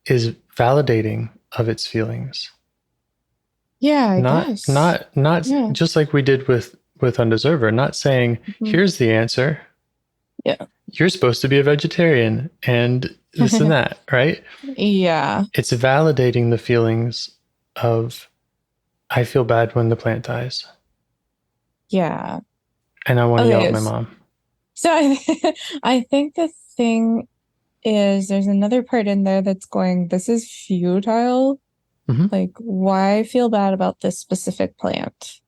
is validating of its feelings. Yeah, I guess. Not just like we did with Undeserver, not saying, here's the answer. Yeah. You're supposed to be a vegetarian and this and that, right? Yeah. It's validating the feelings of, I feel bad when the plant dies. Yeah. And I want to yell at my mom. So I think the thing is there's another part in there that's going, this is futile. Like, why feel bad about this specific plant?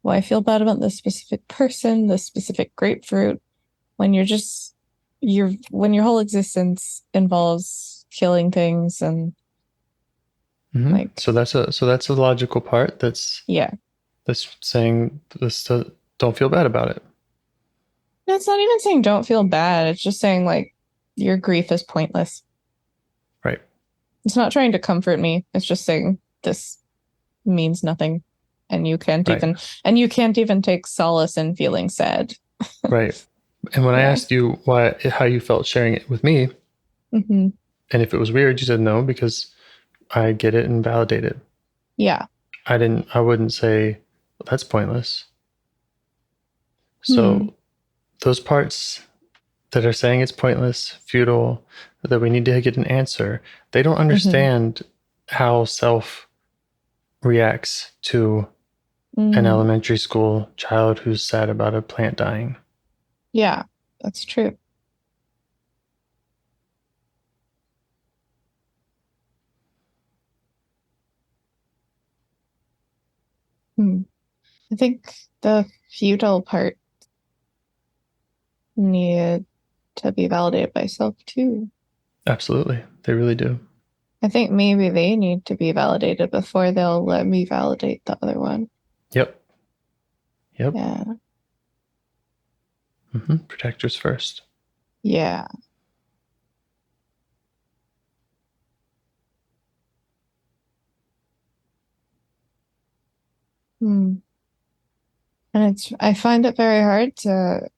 Why feel bad about this specific person, this specific grapefruit, when when your whole existence involves killing things and like. So that's a logical part. That's saying this. Don't feel bad about it. No, it's not even saying don't feel bad. It's just saying like your grief is pointless. Right. It's not trying to comfort me. It's just saying this means nothing. And you can't even take solace in feeling sad. Right. And when I asked you how you felt sharing it with me, and if it was weird, you said no, because I get it and validate it. Yeah. I wouldn't say, well, that's pointless. So those parts that are saying it's pointless, futile, that we need to get an answer, they don't understand how self reacts to an elementary school child who's sad about a plant dying. Yeah, that's true. I think the futile part needed to be validated by self too. Absolutely. They really do. I think maybe they need to be validated before they'll let me validate the other one. Yep. Yeah. Protectors first. Yeah. And I find it very hard to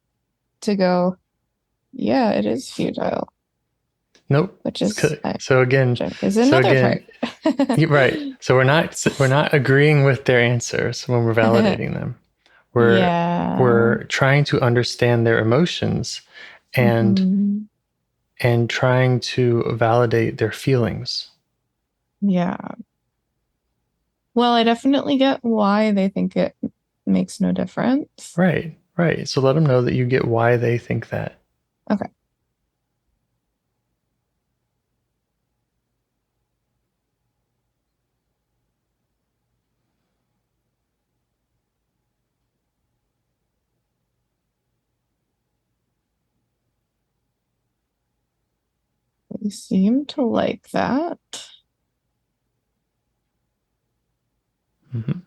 go, yeah, it is futile. Nope. Which is so again is another part. Right. So we're not agreeing with their answers when we're validating them. We're trying to understand their emotions and and trying to validate their feelings. Yeah. Well, I definitely get why they think it makes no difference. Right. So let them know that you get why they think that. Okay. They seem to like that. Mm-hmm.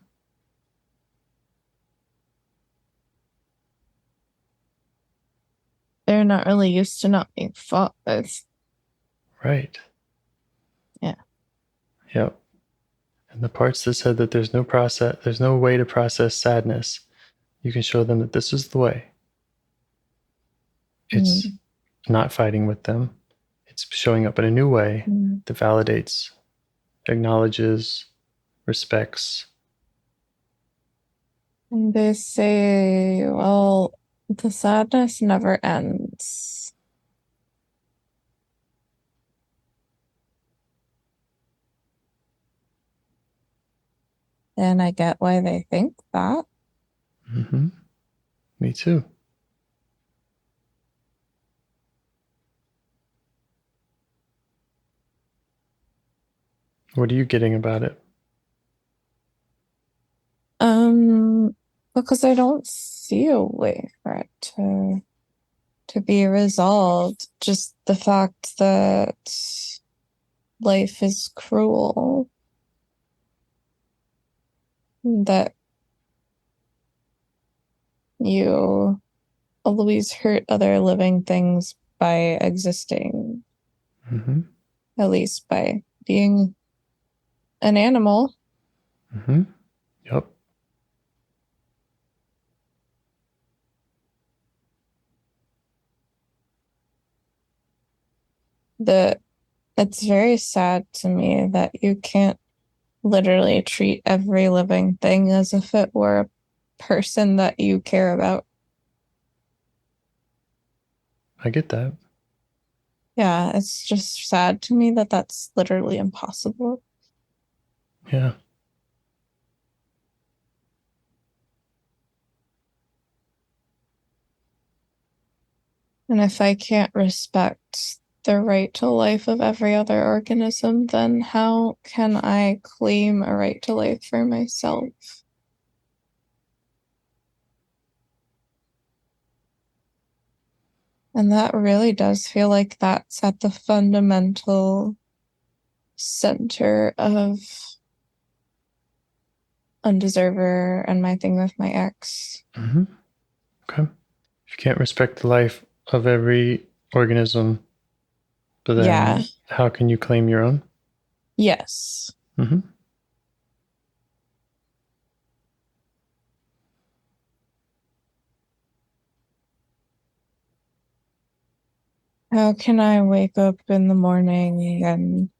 They're not really used to not being fought with. Right. Yeah. Yep. And the parts that said that there's no way to process sadness, you can show them that this is the way. It's not fighting with them. It's showing up in a new way that validates, acknowledges, respects. And they say, well, the sadness never ends. And I get why they think that. Mm-hmm. Me too. What are you getting about it? Because I don't see a way for it to be resolved. Just the fact that life is cruel. That you always hurt other living things by existing. Mm-hmm. At least by being an animal. Mm-hmm. Yep. It's very sad to me that you can't literally treat every living thing as if it were a person that you care about. I get that. Yeah, it's just sad to me that that's literally impossible. Yeah. And if I can't respect the right to life of every other organism, then how can I claim a right to life for myself? And that really does feel like that's at the fundamental center of Undeserver and my thing with my ex. Mm-hmm. Okay. If you can't respect the life of every organism, but then how can you claim your own? Yes. Mm-hmm. How can I wake up in the morning and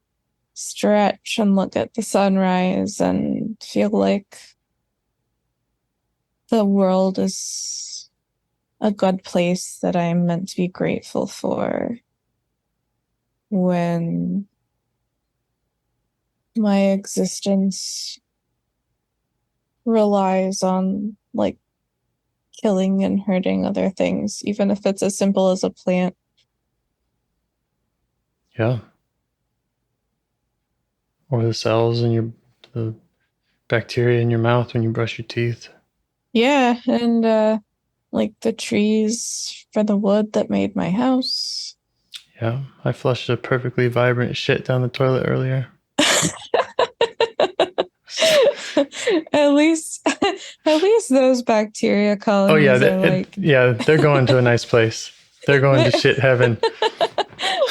stretch and look at the sunrise and feel like the world is a good place that I'm meant to be grateful for when my existence relies on like killing and hurting other things, even if it's as simple as a plant. Yeah. Or the cells in the bacteria in your mouth when you brush your teeth. Yeah, and like the trees for the wood that made my house. Yeah. I flushed a perfectly vibrant shit down the toilet earlier. at least those bacteria colonies they're going to a nice place. They're going to shit heaven.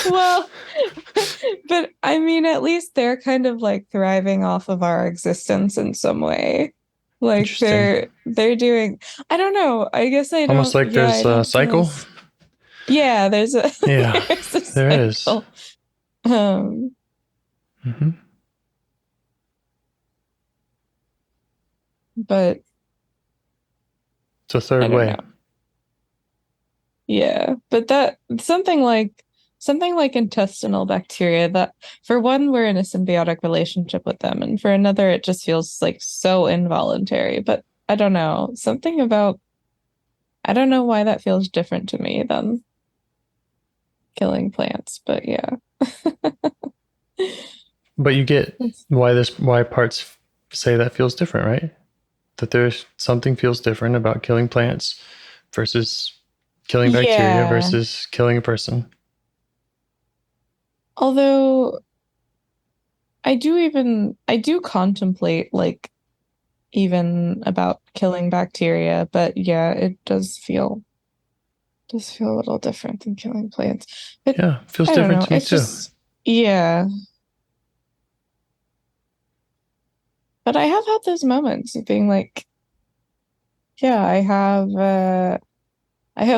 Well, but I mean, at least they're kind of like thriving off of our existence in some way. Like they're doing, I don't know. I guess I don't. Almost like there's a cycle. Yeah, there's a there is. Mm-hmm. But it's a third way. Yeah, but that something like something like intestinal bacteria that for one, we're in a symbiotic relationship with them, and for another, it just feels like so involuntary. But I don't know. Something about I don't know why that feels different to me than killing plants, but yeah. But you get why parts say that feels different, right? That there's something feels different about killing plants versus killing bacteria versus killing a person. Although I do contemplate like even about killing bacteria, but yeah, it does feel a little different than killing plants. But yeah, it feels I don't different know. to me It's too. just yeah. But I have had those moments of being like, yeah, I have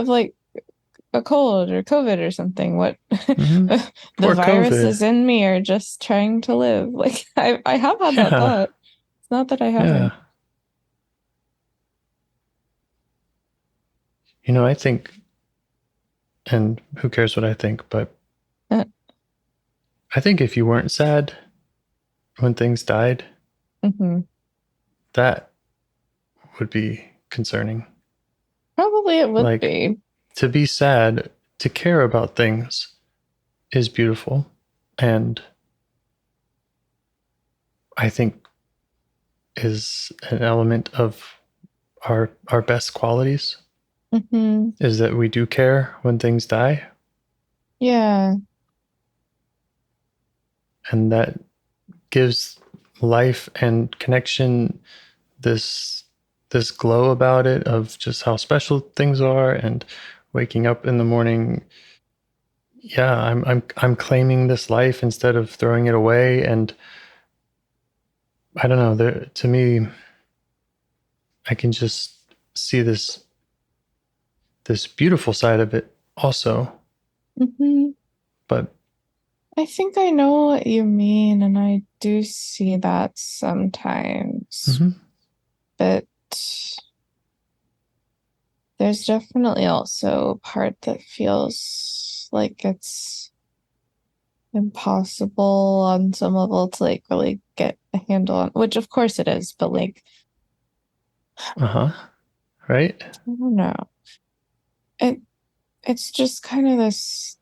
like a cold or COVID or something. What the Poor viruses COVID. in me are just trying to live. Like I have had that thought. It's not that I haven't. Yeah. You know, I think, and who cares what I think, but I think if you weren't sad when things died, that would be concerning. Probably it would Like, be. to be sad, to care about things is beautiful. And I think is an element of our best qualities is that we do care when things die. Yeah. And that gives life and connection this glow about it of just how special things are, and waking up in the morning, yeah, I'm claiming this life instead of throwing it away. And I don't know, to me, I can just see this beautiful side of it also. But I think I know what you mean, and I do see that sometimes. But there's definitely also a part that feels like it's impossible on some level to like really get a handle on, which of course it is, but like right? I don't know. It's just kind of this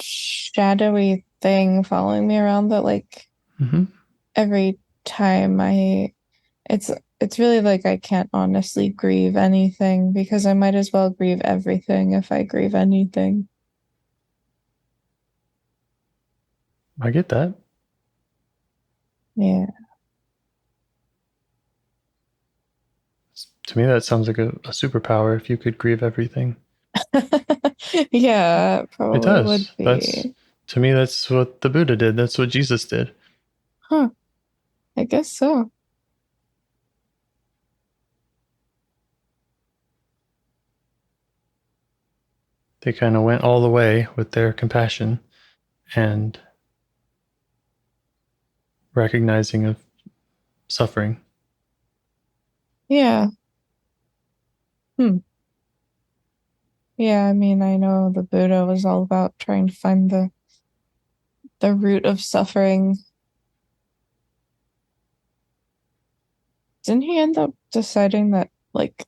shadowy thing following me around that like every time it's really like I can't honestly grieve anything because I might as well grieve everything if I grieve anything. I get that. Yeah. To me, that sounds like a superpower if you could grieve everything. Yeah, it probably it does. would be. To me, that's what the Buddha did. That's what Jesus did. Huh. I guess so. They kind of went all the way with their compassion and recognizing of suffering. Yeah. Yeah, I mean, I know the Buddha was all about trying to find the root of suffering. Didn't he end up deciding that like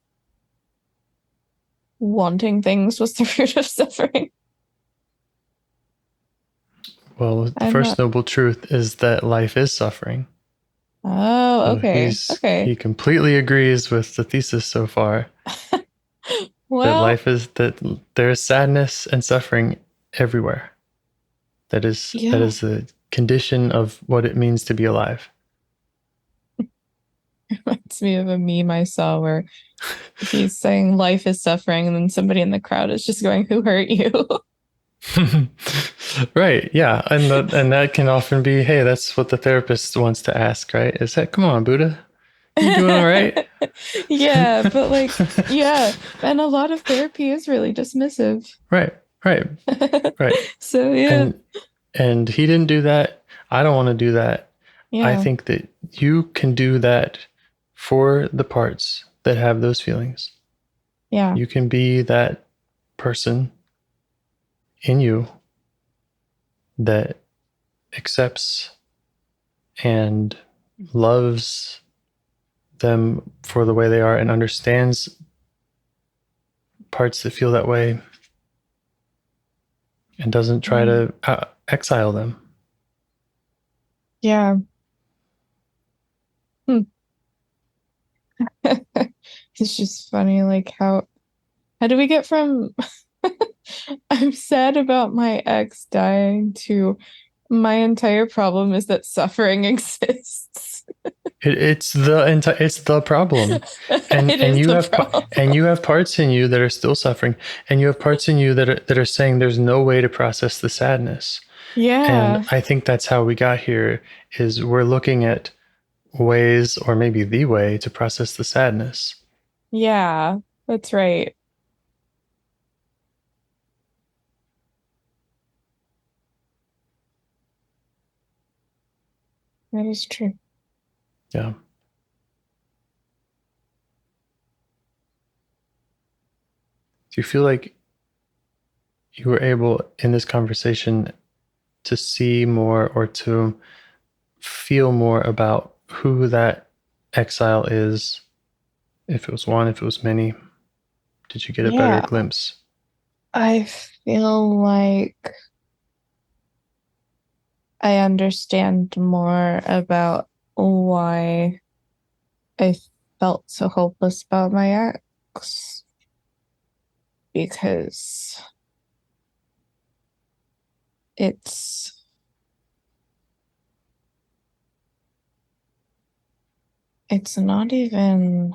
wanting things was the root of suffering? Well, the first noble truth is that life is suffering. Oh, okay. He completely agrees with the thesis so far. Well, that there is sadness and suffering everywhere. That is a condition of what it means to be alive. Reminds me of a meme I saw where he's saying life is suffering, and then somebody in the crowd is just going, "Who hurt you?" Right. Yeah. And that can often be, hey, that's what the therapist wants to ask, right? Is that, come on, Buddha, you doing all right? Yeah, but like, yeah, and a lot of therapy is really dismissive. Right. So yeah. And he didn't do that. I don't want to do that. Yeah. I think that you can do that for the parts that have those feelings. Yeah. You can be that person in you that accepts and loves them for the way they are and understands parts that feel that way and doesn't try to exile them. Yeah. It's just funny, like how do we get from I'm sad about my ex dying to my entire problem is that suffering exists. It's the problem, and you have and you have parts in you that are still suffering, and you have parts in you that are saying there's no way to process the sadness. Yeah. And I think that's how we got here. Is we're looking at ways, or maybe the way, to process the sadness. Yeah, that's right. That is true. Yeah. Do you feel like you were able in this conversation to see more or to feel more about who that exile is? If it was one, if it was many, did you get a better glimpse? I feel like I understand more about why I felt so hopeless about my ex, because it's not even,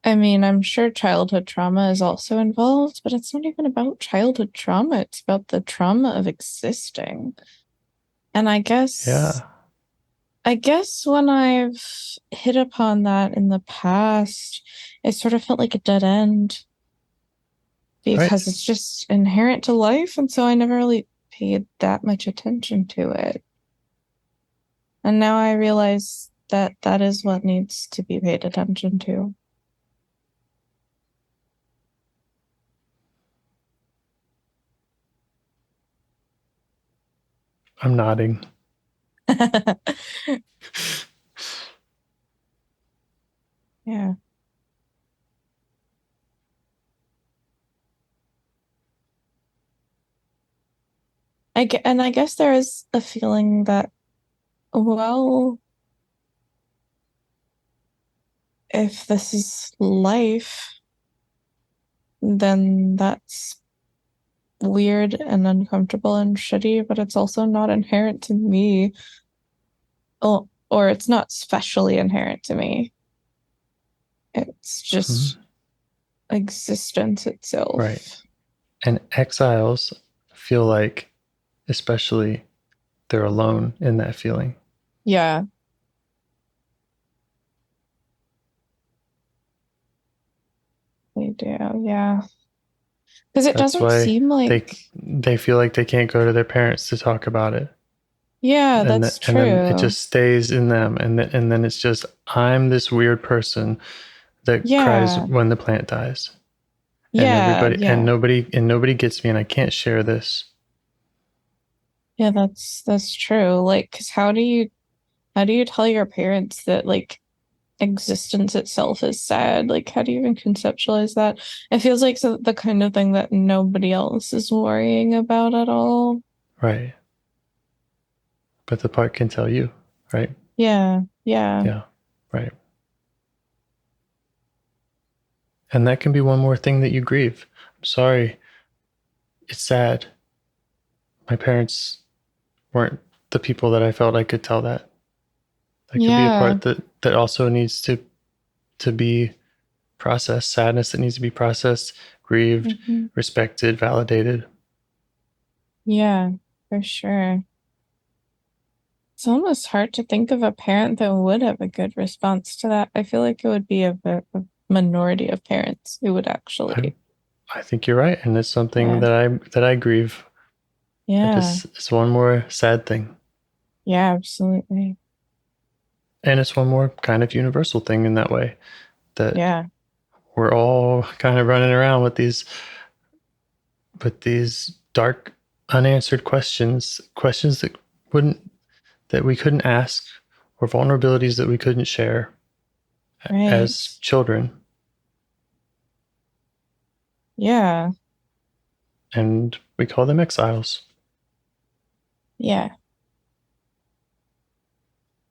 I mean, I'm sure childhood trauma is also involved, but it's not even about childhood trauma. It's about the trauma of existing. And I guess when I've hit upon that in the past, it sort of felt like a dead end because it's just inherent to life. And so I never really paid that much attention to it. And now I realize that that is what needs to be paid attention to. I'm nodding. Yeah. I guess there is a feeling that, well, if this is life, then that's weird and uncomfortable and shitty, but it's also not inherent to me. Oh, or it's not specially inherent to me. It's just existence itself. Right. And exiles feel like, especially, they're alone in that feeling. Yeah. They do, yeah. Because it doesn't seem like they feel like they can't go to their parents to talk about it. Yeah, that's true. And then it just stays in them, and then it's just, I'm this weird person that cries when the plant dies. And nobody gets me, and I can't share this. Yeah, that's true. Like, 'cause how do you tell your parents that, like, existence itself is sad? Like, how do you even conceptualize that? It feels like the kind of thing that nobody else is worrying about at all. Right. But the part can tell you, right? Yeah. Right. And that can be one more thing that you grieve. I'm sorry. It's sad. My parents weren't the people that I felt I could tell that. That could be a part that also needs to be processed. Sadness that needs to be processed, grieved, respected, validated. Yeah, for sure. It's almost hard to think of a parent that would have a good response to that. I feel like it would be a minority of parents who would actually. I think you're right, and it's something that I grieve. Yeah, it's one more sad thing. Yeah, absolutely. And it's one more kind of universal thing in that way. That we're all kind of running around with these dark, unanswered questions that we couldn't ask, or vulnerabilities that we couldn't share as children. Yeah. And we call them exiles. Yeah.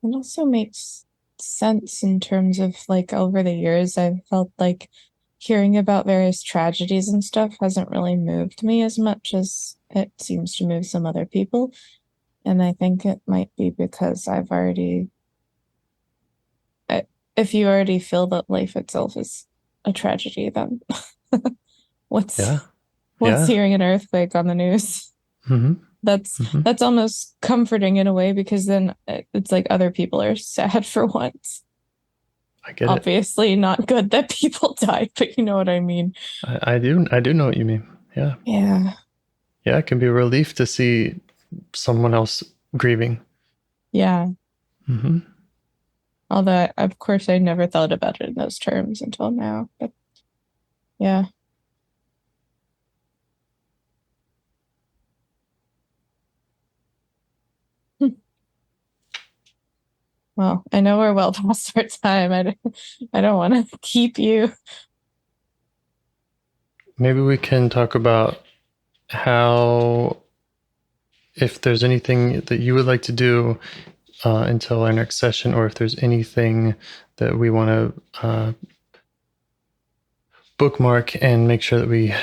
It also makes sense in terms of like over the years, I've felt like hearing about various tragedies and stuff hasn't really moved me as much as it seems to move some other people. And I think it might be because if you already feel that life itself is a tragedy, then what's hearing an earthquake on the news? Mm-hmm. That's almost comforting in a way, because then it's like other people are sad for once. I get Obviously not good that people die, but you know what I mean. I do know what you mean. Yeah. Yeah. Yeah, it can be a relief to see someone else grieving. Yeah. Mm-hmm. Although, of course, I never thought about it in those terms until now. But yeah. Well, I know we're well past our time. I don't want to keep you. Maybe we can talk about how, if there's anything that you would like to do until our next session, or if there's anything that we want to bookmark and make sure that we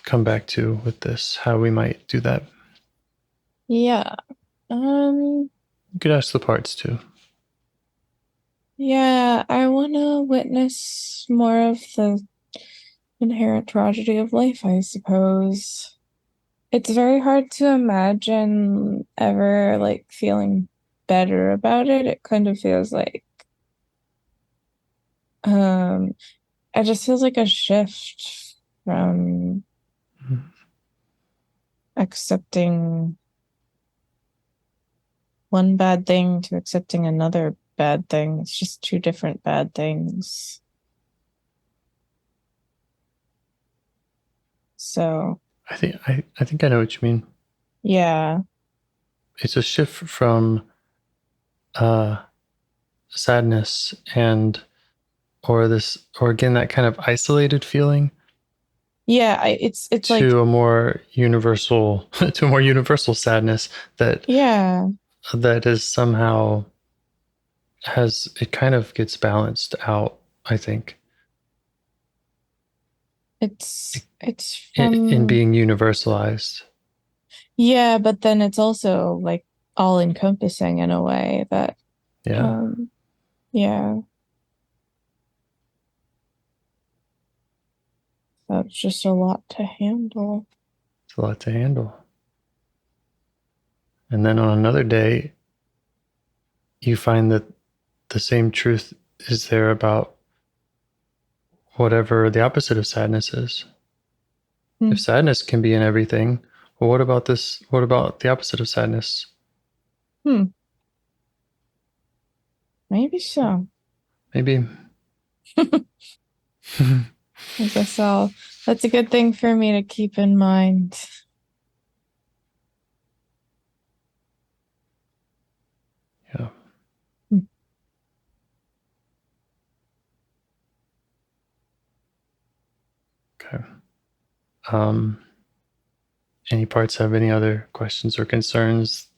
come back to with this, how we might do that. Yeah. You could ask the parts too. Yeah, I want to witness more of the inherent tragedy of life, I suppose. It's very hard to imagine ever like feeling better about it. It kind of feels like it just feels like a shift from accepting one bad thing to accepting another bad thing. It's just two different bad things. So I think I know what you mean. Yeah. It's a shift from sadness or again that kind of isolated feeling. Yeah, it's to like a more universal sadness that is somehow it kind of gets balanced out, I think. It's in being universalized. Yeah, but then it's also like all encompassing in a way that that's just a lot to handle. It's a lot to handle. And then on another day, you find that the same truth is there about whatever the opposite of sadness is. If sadness can be in everything, well, what about this? What about the opposite of sadness? Maybe so. Maybe. I guess that's a good thing for me to keep in mind. Yeah. Okay. Any parts have any other questions or concerns?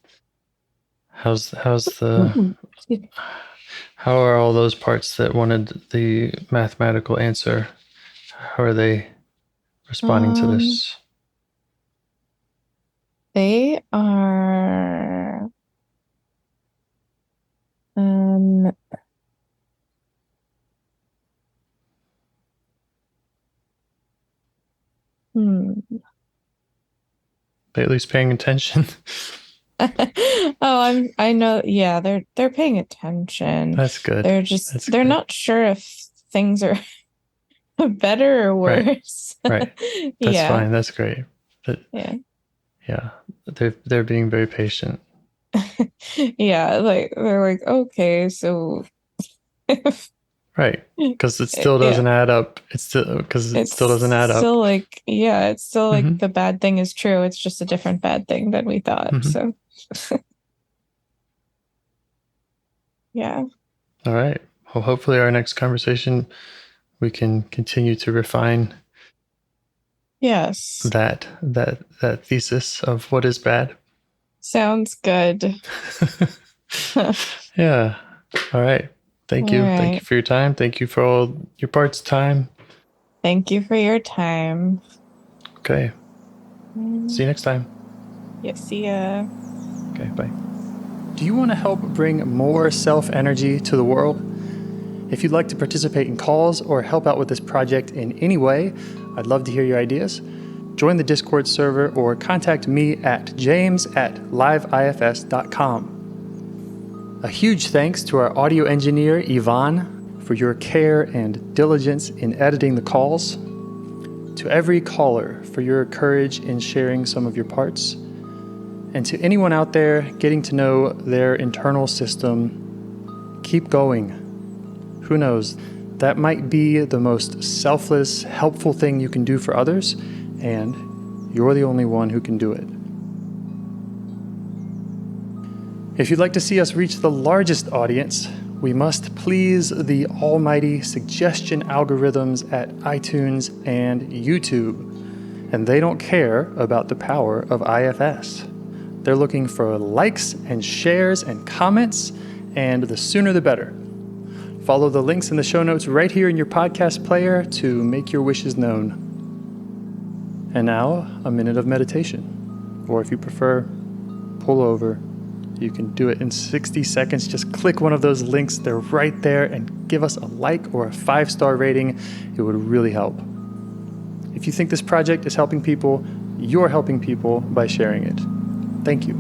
How are all those parts that wanted the mathematical answer? How are they responding to this? They are They at least paying attention. I know. Yeah, they're paying attention. That's good. They're not sure if things are better or worse. Right. That's fine. That's great. Yeah. They're being very patient. Yeah, like they're like, okay, so Right. Because it still doesn't add up. It still doesn't add up. Still like, yeah, it's still like Mhm. the bad thing is true. It's just a different bad thing than we thought. Mhm. So, yeah. All right. Well, hopefully our next conversation, we can continue to refine Yes. that thesis of what is bad. Sounds good. Yeah. All right. Thank you. All Thank you right. for your time. Thank you for all your parts' time. Thank you for your time. Okay. See you next time. Yeah, see ya. Okay, bye. Do you want to help bring more self-energy to the world? If you'd like to participate in calls or help out with this project in any way, I'd love to hear your ideas. Join the Discord server or contact me at james@liveifs.com. A huge thanks to our audio engineer, Yvonne, for your care and diligence in editing the calls. To every caller for your courage in sharing some of your parts. And to anyone out there getting to know their internal system, keep going. Who knows? That might be the most selfless, helpful thing you can do for others, and you're the only one who can do it. If you'd like to see us reach the largest audience, we must please the almighty suggestion algorithms at iTunes and YouTube. And they don't care about the power of IFS. They're looking for likes and shares and comments, and the sooner the better. Follow the links in the show notes right here in your podcast player to make your wishes known. And now, a minute of meditation. Or if you prefer, pull over. You can do it in 60 seconds. Just click one of those links. They're right there, and give us a like or a 5-star rating. It would really help. If you think this project is helping people, you're helping people by sharing it. Thank you.